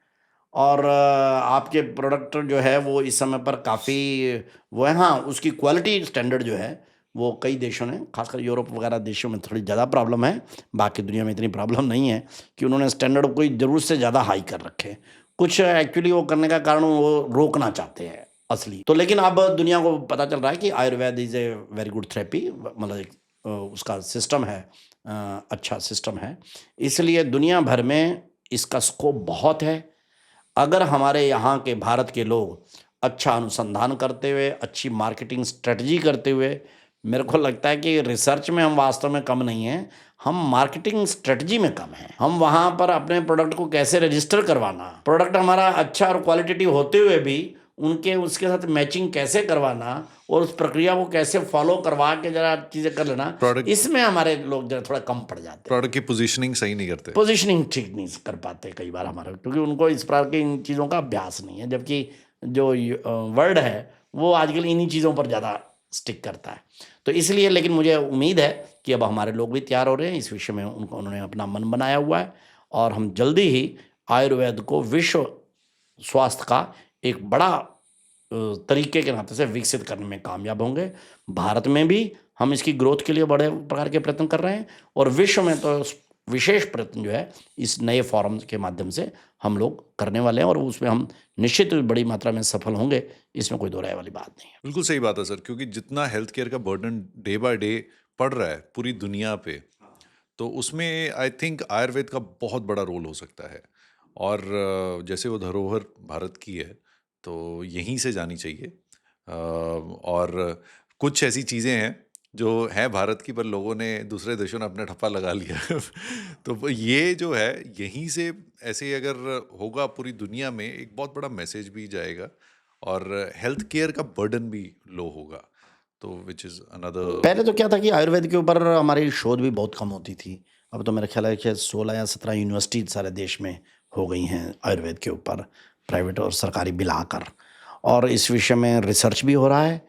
और आपके प्रोडक्ट जो है वो इस समय पर काफ़ी वो है। हाँ, उसकी क्वालिटी स्टैंडर्ड जो है वो कई देशों ने, खासकर यूरोप वगैरह देशों में थोड़ी ज़्यादा प्रॉब्लम है, बाकी दुनिया में इतनी प्रॉब्लम नहीं है कि उन्होंने स्टैंडर्ड कोई ज़रूरत से ज़्यादा हाई कर रखे। कुछ एक्चुअली वो करने का कारण वो रोकना चाहते हैं असली तो। लेकिन अब दुनिया को पता चल रहा है कि Ayurveda is a very good therapy, मतलब एक उसका सिस्टम है, अच्छा सिस्टम है। इसलिए दुनिया भर में इसका स्कोप बहुत है। अगर हमारे यहाँ के भारत के लोग अच्छा अनुसंधान करते हुए, अच्छी मार्केटिंग स्ट्रेटजी करते हुए, मेरे को लगता है कि रिसर्च में हम वास्तव में कम नहीं हैं, हम मार्केटिंग स्ट्रेटजी में कम हैं। हम वहाँ पर अपने प्रोडक्ट को कैसे रजिस्टर करवाना, प्रोडक्ट हमारा अच्छा और क्वालिटेटिव होते हुए भी उसके साथ मैचिंग कैसे करवाना और उस प्रक्रिया को कैसे फॉलो करवा के जरा चीज़ें कर लेना, Product- इसमें हमारे लोग जरा थोड़ा कम पड़ जाते हैं। प्रोडक्ट की पोजीशनिंग सही नहीं करते। पोजीशनिंग ठीक नहीं कर पाते कई बार हमारे, क्योंकि उनको इस प्रकार की इन चीज़ों का अभ्यास नहीं है, जबकि जो वर्ल्ड है वो आजकल इन्हीं चीज़ों पर ज़्यादा स्टिक करता है। तो इसलिए, लेकिन मुझे उम्मीद है कि अब हमारे लोग भी तैयार हो रहे हैं इस विषय में, उन्होंने अपना मन बनाया हुआ है, और हम जल्दी ही आयुर्वेद को विश्व स्वास्थ्य का एक बड़ा तरीके के नाते से विकसित करने में कामयाब होंगे। भारत में भी हम इसकी ग्रोथ के लिए बड़े प्रकार के प्रयत्न कर रहे हैं, और विश्व में तो विशेष प्रयत्न जो है इस नए फोरम के माध्यम से हम लोग करने वाले हैं, और उसमें हम निश्चित बड़ी मात्रा में सफल होंगे, इसमें कोई दो राय वाली बात नहीं है। बिल्कुल सही बात है सर, क्योंकि जितना हेल्थ केयर का बर्डन डे बाय डे पड़ रहा है पूरी दुनिया पे, तो उसमें आई थिंक आयुर्वेद का बहुत बड़ा रोल हो सकता है। और जैसे वो धरोहर भारत की है तो यहीं से जानी चाहिए। और कुछ ऐसी चीज़ें हैं जो है भारत की, पर लोगों ने, दूसरे देशों ने अपना ठप्पा लगा लिया तो ये जो है यहीं से ऐसे अगर होगा पूरी दुनिया में, एक बहुत बड़ा मैसेज भी जाएगा और हेल्थ केयर का बर्डन भी लो होगा, तो विच इज़ अनदर। पहले तो क्या था कि आयुर्वेद के ऊपर हमारी शोध भी बहुत कम होती थी। अब तो मेरा ख्याल है कि 16 या 17 यूनिवर्सिटी सारे देश में हो गई हैं आयुर्वेद के ऊपर, प्राइवेट और सरकारी मिलाकर, और इस विषय में रिसर्च भी हो रहा है,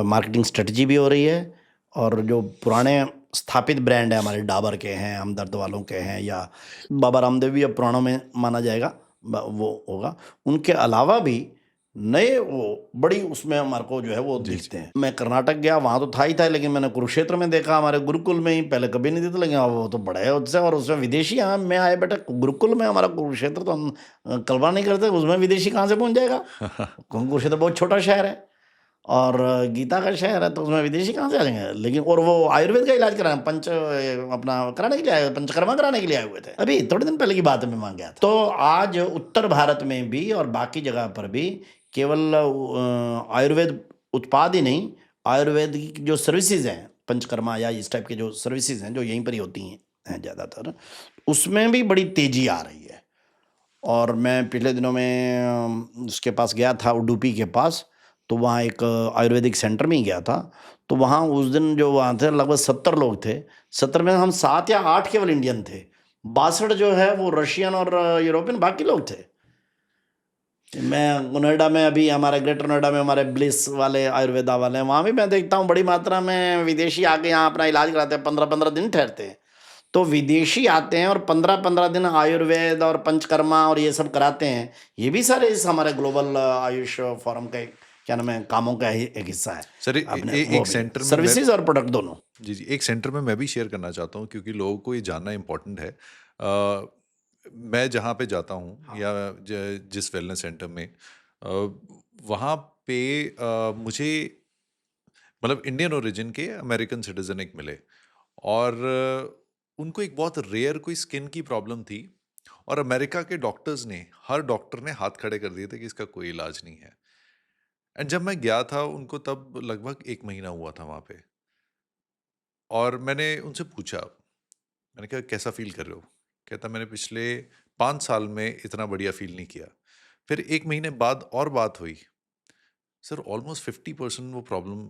मार्केटिंग स्ट्रेटजी भी हो रही है। और जो पुराने स्थापित ब्रांड है हमारे, डाबर के हैं, हमदर्द वालों के हैं, या बाबा रामदेव भी अब पुरानों में माना जाएगा, वो होगा, उनके अलावा भी नए वो बड़ी उसमें हमारे को जो है वो दिखते हैं। मैं कर्नाटक गया, वहाँ तो था ही था, लेकिन मैंने कुरुक्षेत्र में देखा, हमारे गुरुकुल में ही, पहले कभी नहीं देते, लेकिन अब वो तो बड़े है उससे, और उसमें विदेशी यहाँ में आए बेटा गुरुकुल में, हमारा कुरुक्षेत्र तो हम कल्पना नहीं करते, उसमें विदेशी कहाँ से पहुँच जाएगा। कुरुक्षेत्र बहुत छोटा शहर है और गीता का शहर है, तो उसमें विदेशी कहाँ से आ जाएंगे। लेकिन और वो आयुर्वेद का इलाज कराने, अपना कराने के लिए आए, पंचकर्मा कराने के लिए आए हुए थे। अभी थोड़े दिन पहले की बात है, मैं वहाँ गया था। तो आज उत्तर भारत में भी और बाकी जगह पर भी केवल आयुर्वेद उत्पाद ही नहीं, आयुर्वेद की जो सर्विसेज हैं, पंचकर्मा या इस टाइप के जो सर्विसेज हैं जो यहीं पर ही होती हैं ज़्यादातर, उसमें भी बड़ी तेज़ी आ रही है। और मैं पिछले दिनों में उसके पास गया था, उडुपी के पास, तो वहाँ एक आयुर्वेदिक सेंटर में ही गया था। तो वहाँ उस दिन जो वहाँ थे लगभग 70 लोग थे, 70 में हम 7 या 8 केवल इंडियन थे, 62 जो है वो रशियन और यूरोपियन बाकी लोग थे। मैं नोएडा में अभी हमारे ग्रेटर नोएडा में हमारे ब्लिस वाले आयुर्वेदा वाले हैं, वहाँ भी मैं देखता हूँ बड़ी मात्रा में विदेशी आके यहाँ अपना इलाज कराते हैं, 15-15 दिन ठहरते हैं। तो विदेशी आते हैं और 15-15 दिन आयुर्वेद और पंचकर्मा और ये सब कराते हैं। ये भी सारे इस हमारे ग्लोबल आयुष फोरम का क्या नाम है, कामों का ही एक हिस्सा है। सर आपने वो एक भी सेंटर में सर्विसेज और प्रोडक्ट दोनों। जी जी, एक सेंटर में मैं भी शेयर करना चाहता हूँ क्योंकि लोगों को ये जानना इम्पोर्टेंट है। मैं जहाँ पे जाता हूँ या जिस वेलनेस सेंटर में वहाँ पे मुझे मतलब इंडियन ओरिजिन के अमेरिकन सिटीजन एक मिले और उनको एक बहुत रेयर कोई स्किन की प्रॉब्लम थी और अमेरिका के डॉक्टर्स ने हर डॉक्टर ने हाथ खड़े कर दिए थे कि इसका कोई इलाज नहीं है। एंड जब मैं गया था उनको तब लगभग 1 महीना हुआ था वहाँ पे और मैंने उनसे पूछा, मैंने कहा कैसा फील कर रहे हो? कहता मैंने पिछले 5 साल में इतना बढ़िया फील नहीं किया। फिर 1 महीने बाद और बात हुई, सर ऑलमोस्ट 50% वो प्रॉब्लम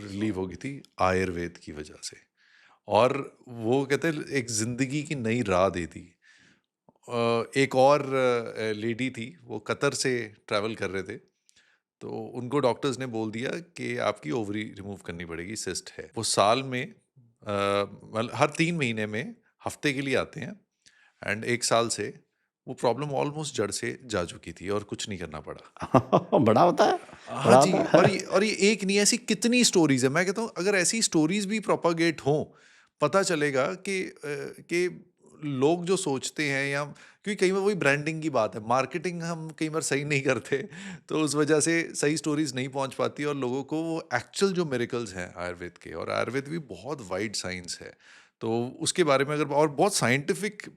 रिलीव हो गई थी आयुर्वेद की वजह से। और वो कहते हैं एक जिंदगी की नई राह दी थी। एक और लेडी थी, वो कतर से ट्रैवल कर रहे थे, तो उनको डॉक्टर्स ने बोल दिया कि आपकी ओवरी रिमूव करनी पड़ेगी, सिस्ट है। वो साल में मतलब हर 3 महीने में हफ्ते के लिए आते हैं एंड 1 साल से वो प्रॉब्लम ऑलमोस्ट जड़ से जा चुकी थी और कुछ नहीं करना पड़ा। बड़ा होता है, हाँ बड़ा जी, होता है। और ये एक नहीं, ऐसी कितनी स्टोरीज है। मैं कहता हूँ अगर ऐसी स्टोरीज भी प्रोपागेट हों, पता चलेगा कि लोग जो सोचते हैं या क्योंकि कई बार वही ब्रांडिंग की बात है, मार्केटिंग हम कई बार सही नहीं करते, तो उस वजह से सही स्टोरीज नहीं पहुंच पाती और लोगों को वो एक्चुअल जो मिरेकल्स हैं आयुर्वेद के, और आयुर्वेद भी बहुत वाइड साइंस है, तो उसके बारे में अगर और बहुत साइंटिफिक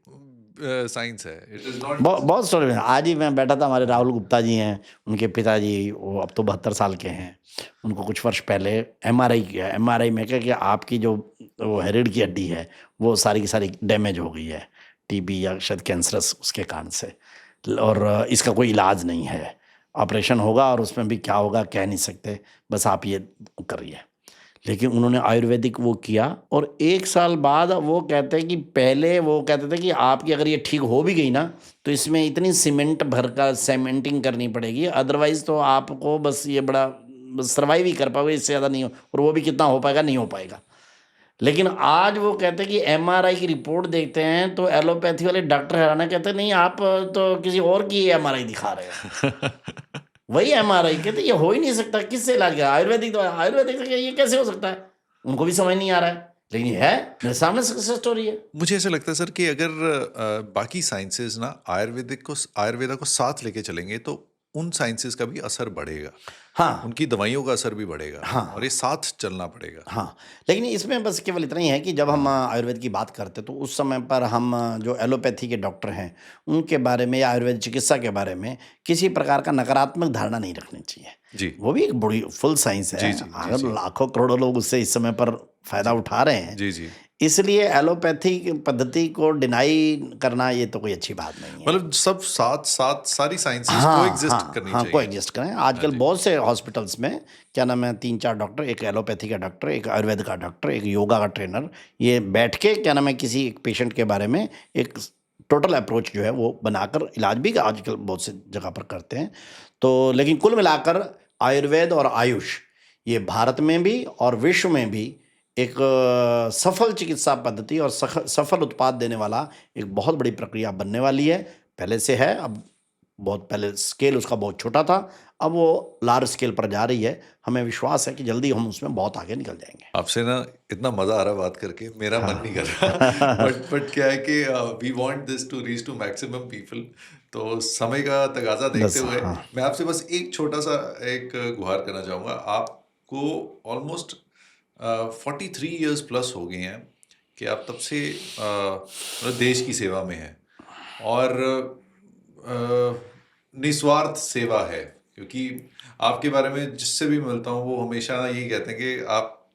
साइंस है, इट इज नॉट। बहुत स्टोरी है। आज ही मैं बैठा था, हमारे राहुल गुप्ता जी हैं, उनके पिताजी वो अब तो 72 साल के हैं। उनको कुछ वर्ष पहले एमआरआई किया। एमआरआई में क्या कि आपकी जो वो रीढ़ की हड्डी है वो सारी की सारी डैमेज हो गई है, टीबी या शायद कैंसरस उसके कारण से, और इसका कोई इलाज नहीं है। ऑपरेशन होगा और उसमें भी क्या होगा कह नहीं सकते, बस आप ये करिए। लेकिन उन्होंने आयुर्वेदिक वो किया और 1 साल बाद वो कहते हैं कि पहले वो कहते थे कि आपकी अगर ये ठीक हो भी गई ना तो इसमें इतनी सीमेंट भर कर सीमेंटिंग करनी पड़ेगी, अदरवाइज तो आपको बस ये बड़ा सर्वाइव ही कर पाओगे, इससे ज़्यादा नहीं हो, और वो भी कितना हो पाएगा, नहीं हो पाएगा। लेकिन आज वो कहते हैं कि एमआरआई की रिपोर्ट देखते हैं तो एलोपैथी वाले डॉक्टर हैरान कहते हैं नहीं आप तो किसी और की एमआरआई दिखा रहे हो। वही एमआरआई कहते ये हो ही नहीं सकता, किससे इलाज किया, आयुर्वेदिक तो आयुर्वेदिक से ये कैसे हो सकता है, उनको भी समझ नहीं आ रहा है, लेकिन ये है मेरे सामने सक्सेस स्टोरी है। मुझे ऐसा लगता है सर कि अगर बाकी साइंसेज ना आयुर्वेदा को साथ लेके चलेंगे तो उन साइंसेज का भी असर बढ़ेगा, हाँ उनकी दवाइयों का असर भी बढ़ेगा हाँ और ये साथ चलना पड़ेगा। हाँ। लेकिन इसमें बस केवल इतना ही है कि जब हम आयुर्वेद की बात करते हैं तो उस समय पर हम जो एलोपैथी के डॉक्टर हैं उनके बारे में या आयुर्वेद चिकित्सा के बारे में किसी प्रकार का नकारात्मक धारणा नहीं रखनी चाहिए। जी वो भी एक बड़ी फुल साइंस जी है, जी जी अगर जी लाखों करोड़ों लोग उससे इस समय पर फायदा उठा रहे हैं, जी जी। इसलिए एलोपैथी की पद्धति को डिनाई करना ये तो कोई अच्छी बात नहीं है। मतलब सब साथ साथ सारी साइंसेज को हाँ एग्जिस्ट हाँ करनी हाँ, को चाहिए। एग्जिस्ट करें। हाँ आजकल जी बहुत से हॉस्पिटल्स में क्या नाम है 3-4 डॉक्टर, एक एलोपैथी का डॉक्टर, एक आयुर्वेद का डॉक्टर, एक योगा का ट्रेनर, ये बैठ के क्या नाम है किसी एक पेशेंट के बारे में एक टोटल अप्रोच जो है वो बनाकर इलाज भी आजकल बहुत से जगह पर करते हैं। तो लेकिन कुल मिलाकर आयुर्वेद और आयुष ये भारत में भी और विश्व में भी एक सफल चिकित्सा पद्धति और सफल उत्पाद देने वाला एक बहुत बड़ी प्रक्रिया बनने वाली है। पहले से है, अब बहुत पहले स्केल उसका बहुत छोटा था, अब वो लार्ज स्केल पर जा रही है। हमें विश्वास है कि जल्दी हम उसमें बहुत आगे निकल जाएंगे। आपसे ना इतना मजा आ रहा है बात करके, मेरा मन नहीं कर रहा। बट क्या है कि we want this to reach to maximum people, तो समय का तगाजा देखते बस हुए हाँ। मैं आपसे बस एक छोटा सा एक गुहार करना चाहूँगा। आपको ऑलमोस्ट 43 इयर्स प्लस हो गए हैं कि आप तब से मतलब देश की सेवा में हैं और निस्वार्थ सेवा है, क्योंकि आपके बारे में जिससे भी मिलता हूँ वो हमेशा यही कहते हैं कि आप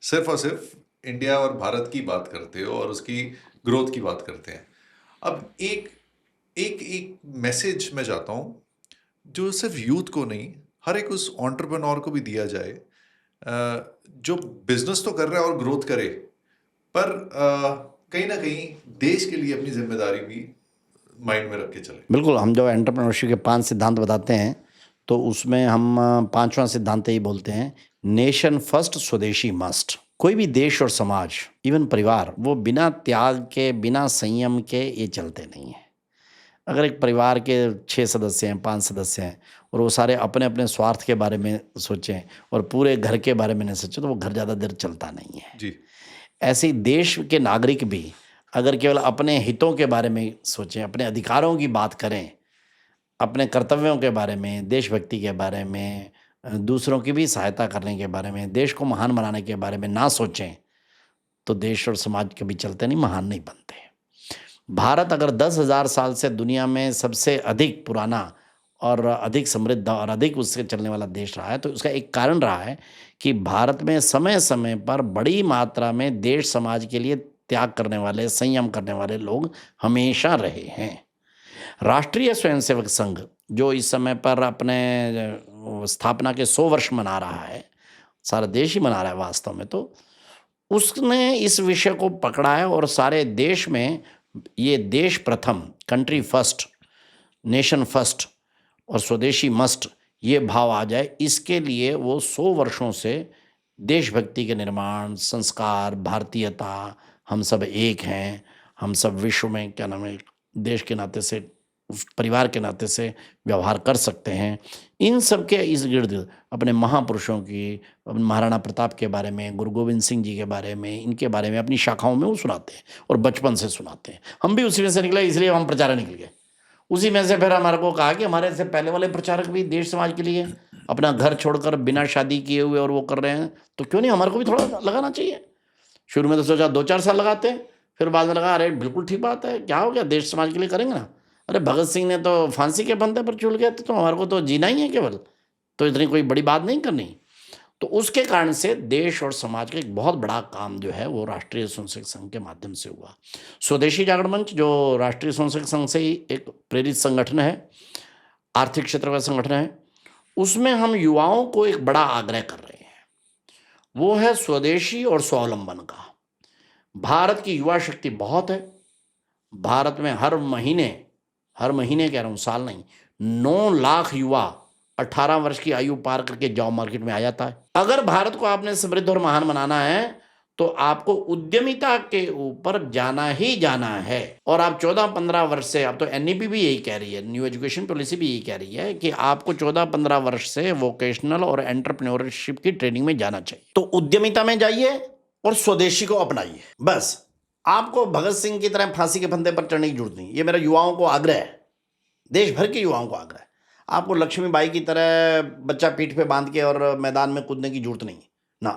सिर्फ और सिर्फ इंडिया और भारत की बात करते हो और उसकी ग्रोथ की बात करते हैं। अब एक एक एक मैसेज मैं चाहता हूँ जो सिर्फ यूथ को नहीं, हर एक उस एंटरप्रेन्योर को भी दिया जाए जो बिजनेस तो कर रहा है और ग्रोथ करे, पर कहीं ना कहीं देश के लिए अपनी जिम्मेदारी भी माइंड में रख के चले। बिल्कुल, हम जो एंटरप्रेन्योरशिप के 5 सिद्धांत बताते हैं, तो उसमें हम 5वां सिद्धांत यही बोलते हैं, नेशन फर्स्ट स्वदेशी मस्ट। कोई भी देश और समाज, इवन परिवार, वो बिना त्याग के, बिना संयम के ये चलते नहीं हैं। अगर एक परिवार के 6 सदस्य हैं, 5 सदस्य हैं और वो सारे अपने-अपने स्वार्थ के बारे में सोचें और पूरे घर के बारे में नहीं सोचें, तो वो घर ज़्यादा देर चलता नहीं है। जी। ऐसे ही देश के नागरिक भी अगर केवल अपने हितों के बारे में सोचें, अपने अधिकारों की बात करें, अपने कर्तव्यों के बारे में, देशभक्ति के बारे में, दूसरों की भी सहायता करने के बारे में, देश को महान बनाने के बारे में ना सोचें, तो देश और समाज कभी चलते नहीं, महान नहीं बनते। भारत अगर 10,000 साल से दुनिया में सबसे अधिक पुराना और अधिक समृद्ध और अधिक उससे चलने वाला देश रहा है, तो उसका एक कारण रहा है कि भारत में समय-समय पर बड़ी मात्रा में देश समाज के लिए त्याग करने वाले, संयम करने वाले लोग हमेशा रहे हैं। राष्ट्रीय स्वयंसेवक संघ, जो इस समय पर अपने स्थापना के 100 वर्ष मना रहा है, सारा देश ही मना रहा है वास्तव में, तो उसने इस विषय को पकड़ा है और सारे देश में ये देश प्रथम, कंट्री फर्स्ट, नेशन फर्स्ट और स्वदेशी मस्ट, ये भाव आ जाए, इसके लिए वो 100 वर्षों से देशभक्ति के निर्माण, संस्कार, भारतीयता, हम सब एक हैं, हम सब विश्व में क्या नाम है, देश के नाते से, परिवार के नाते से व्यवहार कर सकते हैं। इन सब के इस गिर्द अपने महापुरुषों की, अपने महाराणा प्रताप के बारे में, गुरु गोविंद सिंह जी के बारे में, इनके बारे में अपनी शाखाओं में वो सुनाते हैं और बचपन से सुनाते हैं। हम भी उसी में से निकले, इसलिए हम प्रचारक निकल गए। उसी में से फिर हमारे को कहा कि हमारे से पहले वाले प्रचारक भी देश समाज के लिए अपना घर छोड़कर बिना शादी किए हुए और वो कर रहे हैं, तो क्यों नहीं हमारे को भी थोड़ा लगाना चाहिए। शुरू में तो सोचा 2-4 साल लगाते हैं, फिर बाद में लगा अरे बिल्कुल ठीक बात है, क्या हो गया, देश समाज के लिए करेंगे ना। अरे भगत सिंह ने तो फांसी के फंदे पर झूल गए थे, तो हमारे को तो जीना ही है केवल, तो इतनी कोई बड़ी बात नहीं करनी। तो उसके कारण से देश और समाज का एक बहुत बड़ा काम जो है वो राष्ट्रीय स्वयंसेवक संघ के माध्यम से हुआ। स्वदेशी जागरण मंच, जो राष्ट्रीय स्वयंसेवक संघ से ही एक प्रेरित संगठन है, आर्थिक क्षेत्र का संगठन है, उसमें हम युवाओं को एक बड़ा आग्रह कर रहे हैं, वो है स्वदेशी और स्वावलंबन का। भारत की युवा शक्ति बहुत है। भारत में हर महीने कह रहा हूँ, साल नहीं, 9 लाख युवा 18 वर्ष की आयु पार करके जॉब मार्केट में आ जाता है। अगर भारत को आपने समृद्ध और महान बनाना है, तो आपको उद्यमिता के ऊपर जाना ही जाना है। और आप 14-15 वर्ष से, अब तो एनईपी भी यही कह रही है, न्यू एजुकेशन पॉलिसी भी यही कह रही है कि आपको 14-15 वर्ष से वोकेशनल और एंटरप्रेन्योरशिप की ट्रेनिंग में जाना चाहिए। तो उद्यमिता में जाइए और स्वदेशी को अपनाइए। बस आपको भगत सिंह की तरह फांसी के फंदे पर चढ़ने की जरूरत नहीं। ये मेरा युवाओं को आग्रह है, देश भर के युवाओं को आग्रह है। आपको लक्ष्मीबाई की तरह बच्चा पीठ पे बांध के और मैदान में कूदने की जरूरत नहीं ना।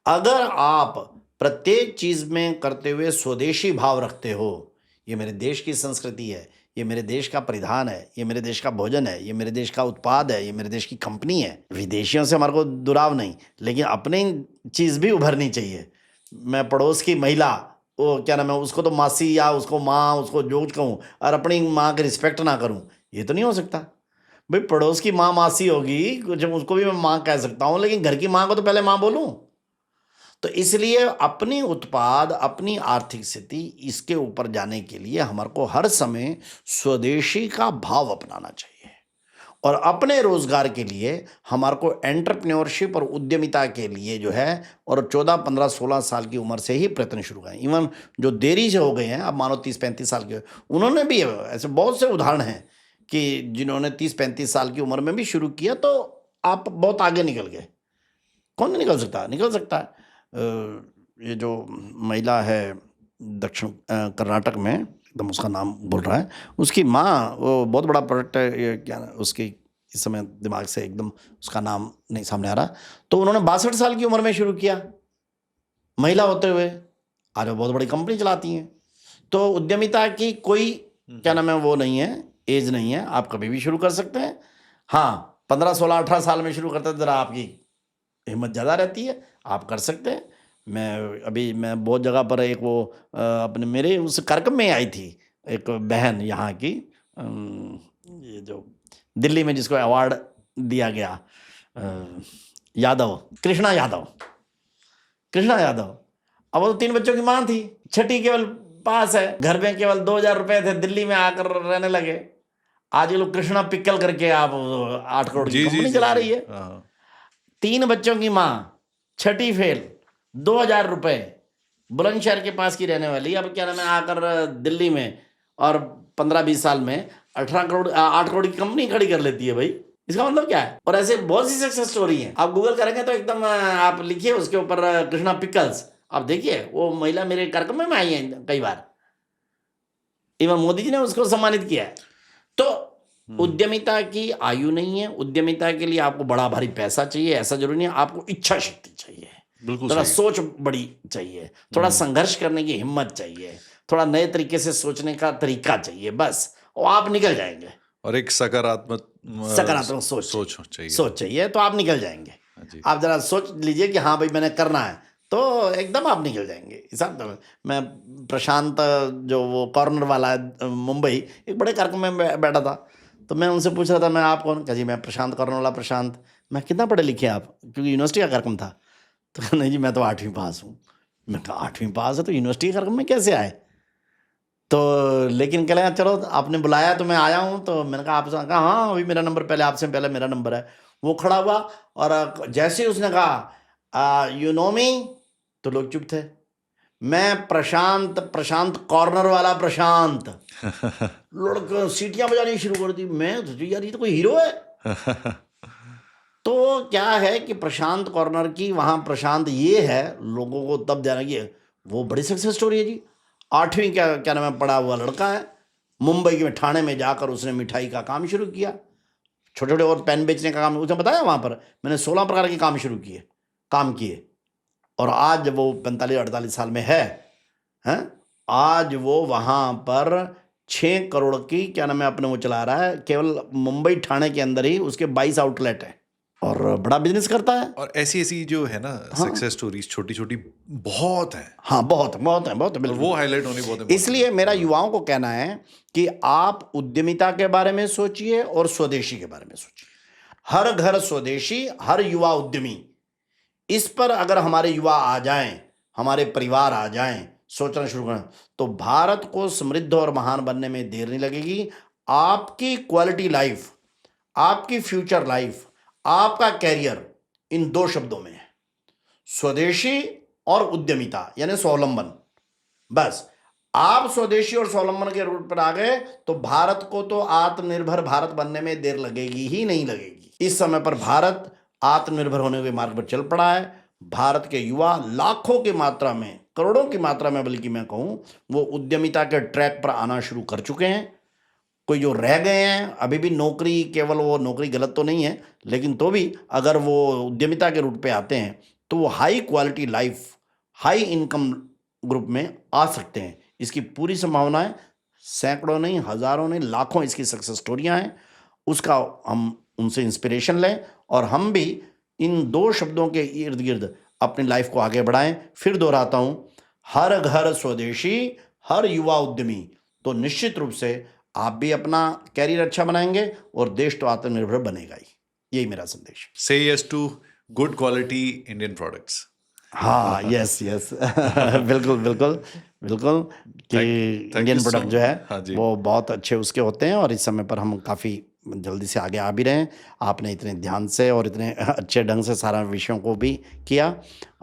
अगर आप प्रत्येक चीज में करते हुए स्वदेशी भाव रखते हो, ये मेरे देश की संस्कृति है, ये मेरे देश का परिधान है, ये मेरे देश का भोजन है, ये मेरे देश का उत्पाद है, ये मेरे देश की कंपनी है। विदेशियों से हमारे को दुराव नहीं, लेकिन अपनी चीज भी उभरनी चाहिए। मैं पड़ोस की महिला, वो क्या नाम है, उसको तो मासी या उसको माँ, उसको जो कहूँ, और अपनी माँ की रिस्पेक्ट ना करूँ, ये तो नहीं हो सकता। भाई पड़ोस की माँ मासी होगी, कुछ उसको भी मैं माँ कह सकता हूँ, लेकिन घर की माँ को तो पहले माँ बोलूँ। तो इसलिए अपनी उत्पाद, अपनी आर्थिक स्थिति, इसके ऊपर जाने के लिए हमारे को हर समय स्वदेशी का भाव अपनाना चाहिए। और अपने रोजगार के लिए हमारे को एंटरप्रेन्योरशिप और उद्यमिता के लिए जो है, और 14, 15, 16 साल की उम्र से ही प्रयत्न शुरू हैं। इवन जो देरी से हो गए हैं, अब मानो 30-35 साल के, उन्होंने भी, ऐसे बहुत से उदाहरण हैं कि जिन्होंने 30-35 साल की उम्र में भी शुरू किया, तो आप बहुत आगे निकल गए। कौन नहीं निकल सकता? निकल सकता है। ये जो महिला है दक्षिण कर्नाटक में, एकदम उसका नाम बोल रहा है, उसकी माँ, वो बहुत बड़ा प्रोडक्ट है, ये क्या उसकी इस समय दिमाग से एकदम उसका नाम नहीं सामने आ रहा। तो उन्होंने 62 साल की उम्र में शुरू किया, महिला होते हुए आज वो बहुत बड़ी कंपनी चलाती हैं। तो उद्यमिता की कोई क्या नाम है, वो नहीं है, एज नहीं है, आप कभी भी शुरू कर सकते हैं। हाँ, 15, 16, 18 साल में शुरू करते ज़रा आपकी हिम्मत ज़्यादा रहती है, आप कर सकते हैं। मैं बहुत जगह पर एक वो अपने मेरे उस कार्यक्रम में आई थी एक बहन यहाँ की, ये जो दिल्ली में जिसको अवार्ड दिया गया, यादव, कृष्णा यादव। अब वो तो 3 बच्चों की माँ थी, छठी केवल पास है, घर में केवल 2,000 रुपए थे, दिल्ली में आकर रहने लगे। आज ये लोग कृष्णा पिक्कल करके आप 8 करोड़ की जी जी कंपनी जी चला जी रही है। हाँ 3 बच्चों की माँ, छठी फेल, 2,000 रुपए, बुलंदशहर के पास की रहने वाली, अब क्या नाम है, आकर दिल्ली में और 15-20 साल में 8 करोड़ की कंपनी खड़ी कर लेती है भाई। इसका मतलब क्या है? और ऐसे बहुत सी सक्सेस स्टोरी हैं, आप गूगल करेंगे तो एकदम आप लिखिए उसके ऊपर कृष्णा पिकल्स, आप देखिए वो महिला मेरे कार्यक्रम में आई है कई बार, इवन मोदी जी ने उसको सम्मानित किया है। तो उद्यमिता की आयु नहीं है, उद्यमिता के लिए आपको बड़ा भारी पैसा चाहिए ऐसा जरूरी नहीं है, आपको इच्छा शक्ति चाहिए, बिल्कुल थोड़ा सही सोच बड़ी चाहिए, थोड़ा संघर्ष करने की हिम्मत चाहिए, थोड़ा नए तरीके से सोचने का तरीका चाहिए, बस और आप निकल जाएंगे। और एक सकारात्मक सकारात्मक सोच चाहिए सोच चाहिए तो आप निकल जाएंगे। हाँ जी आप जरा सोच लीजिए कि हाँ भाई मैंने करना है, तो एकदम आप निकल जाएंगे। हिसाब मैं प्रशांत जो वो कॉर्नर वाला है मुंबई, एक बड़े कार्यक्रम में बैठा था, तो मैं उनसे पूछ रहा था मैं आप कौन, कहा जी मैं प्रशांत कॉर्नर वाला प्रशांत। मैं कितना पढ़े लिखे हैं आप, क्योंकि यूनिवर्सिटी का कार्यक्रम था। तो कहा नहीं जी मैं तो 8वीं पास हूँ। मैं कहा 8वीं पास है तो यूनिवर्सिटी के कार्यक्रम में कैसे आए? तो लेकिन कह चलो आपने बुलाया तो मैं आया हूँ। तो मैंने कहा आपसे, कहा हाँ अभी मेरा नंबर, पहले आपसे पहले मेरा नंबर है। वो खड़ा हुआ और जैसे ही उसने कहा यू नो मी, तो लोग चुप थे। मैं प्रशांत कॉर्नर वाला प्रशांत। लड़के सीटियां बजानी शुरू कर दी। मैं सोची यार ये तो कोई हीरो है। तो क्या है कि प्रशांत कॉर्नर की वहाँ प्रशांत ये है, लोगों को तब ध्यान कि वो बड़ी सक्सेस स्टोरी है जी। 8वीं क्या नाम है पढ़ा हुआ लड़का है, मुंबई में ठाणे में जाकर उसने मिठाई का काम शुरू किया, छोटे छोटे और पेन बेचने का काम। उसने बताया वहाँ पर मैंने 16 प्रकार के काम किए और आज वो 45-48 साल में है। आज वो वहाँ पर 6 करोड़ की क्या नाम है अपने वो चला रहा है, केवल मुंबई ठाणे के अंदर ही उसके 22 आउटलेट है और बड़ा बिजनेस करता है। और ऐसी जो है ना सक्सेस स्टोरीज छोटी छोटी बहुत है। हाँ बहुत है और बिल्कुल। वो हाईलाइट होनी बहुत important इसलिए मेरा युवाओं को कहना है कि आप उद्यमिता के बारे में सोचिए और स्वदेशी के बारे में सोचिए। हर घर स्वदेशी, हर युवा उद्यमी। इस पर अगर हमारे युवा आ जाएं, हमारे परिवार आ जाएं, सोचना शुरू करें, तो भारत को समृद्ध और महान बनने में देर नहीं लगेगी। आपकी क्वालिटी लाइफ, आपकी फ्यूचर लाइफ, आपका कैरियर इन 2 शब्दों में है, स्वदेशी और उद्यमिता यानी स्वावलंबन। बस आप स्वदेशी और स्वावलंबन के रूट पर आ गए तो भारत को तो आत्मनिर्भर भारत बनने में देर लगेगी ही नहीं लगेगी। इस समय पर भारत आत्मनिर्भर होने के मार्ग पर चल पड़ा है। भारत के युवा लाखों की मात्रा में, करोड़ों की मात्रा में बल्कि मैं कहूं, वो उद्यमिता के ट्रैक पर आना शुरू कर चुके हैं। कोई जो रह गए हैं अभी भी नौकरी, केवल वो नौकरी गलत तो नहीं है, लेकिन तो भी अगर वो उद्यमिता के रूट पे आते हैं तो वो high quality life, high income group में आ सकते हैं। इसकी पूरी संभावना है, सैकड़ों नहीं, हजारों नहीं, लाखों इसकी सक्सेस स्टोरियां हैं। उसका हम उनसे इंस्पिरेशन लें और हम भी इन 2 शब्दों के इर्द गिर्द अपनी लाइफ को आगे बढ़ाएं। फिर दोहराता हूं, हर घर स्वदेशी, हर युवा उद्यमी, तो निश्चित रूप से आप भी अपना कैरियर अच्छा बनाएंगे और देश तो आत्मनिर्भर बनेगा ही। यही मेरा संदेश। से yes to good quality Indian products. हाँ यस बिल्कुल कि इंडियन प्रोडक्ट जो हाँ है जी। वो बहुत अच्छे उसके होते हैं और इस समय पर हम काफ़ी जल्दी से आगे आ भी रहे हैं। आपने इतने ध्यान से और इतने अच्छे ढंग से सारा विषयों को भी किया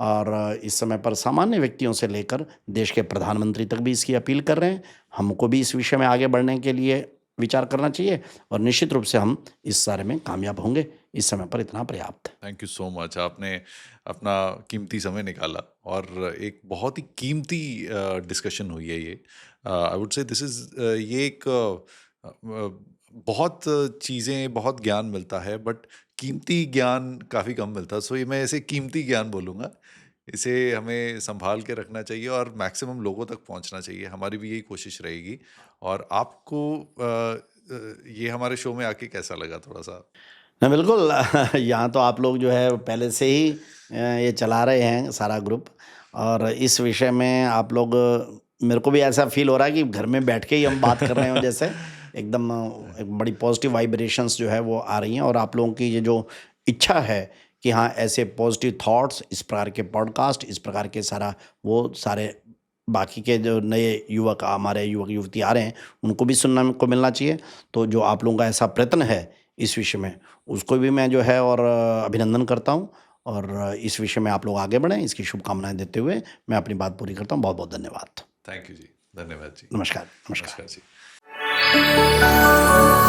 और इस समय पर सामान्य व्यक्तियों से लेकर देश के प्रधानमंत्री तक भी इसकी अपील कर रहे हैं। हमको भी इस विषय में आगे बढ़ने के लिए विचार करना चाहिए और निश्चित रूप से हम इस सारे में कामयाब होंगे। इस समय पर इतना पर्याप्त है। थैंक यू सो मच, आपने अपना कीमती समय निकाला और एक बहुत ही कीमती डिस्कशन हुई है ये। I would say this is ये एक बहुत चीज़ें, बहुत ज्ञान मिलता है बट कीमती ज्ञान काफ़ी कम मिलता है। सो ये मैं ऐसे कीमती ज्ञान बोलूँगा। इसे हमें संभाल के रखना चाहिए और मैक्सिमम लोगों तक पहुंचना चाहिए। हमारी भी यही कोशिश रहेगी। और आपको ये हमारे शो में आके कैसा लगा थोड़ा सा? ना बिल्कुल यहाँ तो आप लोग जो है पहले से ही ये चला रहे हैं सारा ग्रुप और इस विषय में आप लोग, मेरे को भी ऐसा फील हो रहा है कि घर में बैठ के ही हम बात कर रहे हो जैसे एकदम एक बड़ी पॉजिटिव वाइब्रेशंस जो है वो आ रही हैं और आप लोगों की ये जो इच्छा है कि हाँ ऐसे पॉजिटिव थॉट्स, इस प्रकार के पॉडकास्ट, इस प्रकार के सारा वो सारे बाकी के जो नए युवक हमारे युवक युवती आ रहे हैं उनको भी सुनना को मिलना चाहिए। तो जो आप लोगों का ऐसा प्रयत्न है इस विषय में, उसको भी मैं जो है और अभिनंदन करता हूँ। और इस विषय में आप लोग आगे बढ़ें, इसकी शुभकामनाएं देते हुए मैं अपनी बात पूरी करता हूँ। बहुत बहुत धन्यवाद। थैंक यू जी, धन्यवाद जी, नमस्कार। नमस्कार। नमस्कार जी।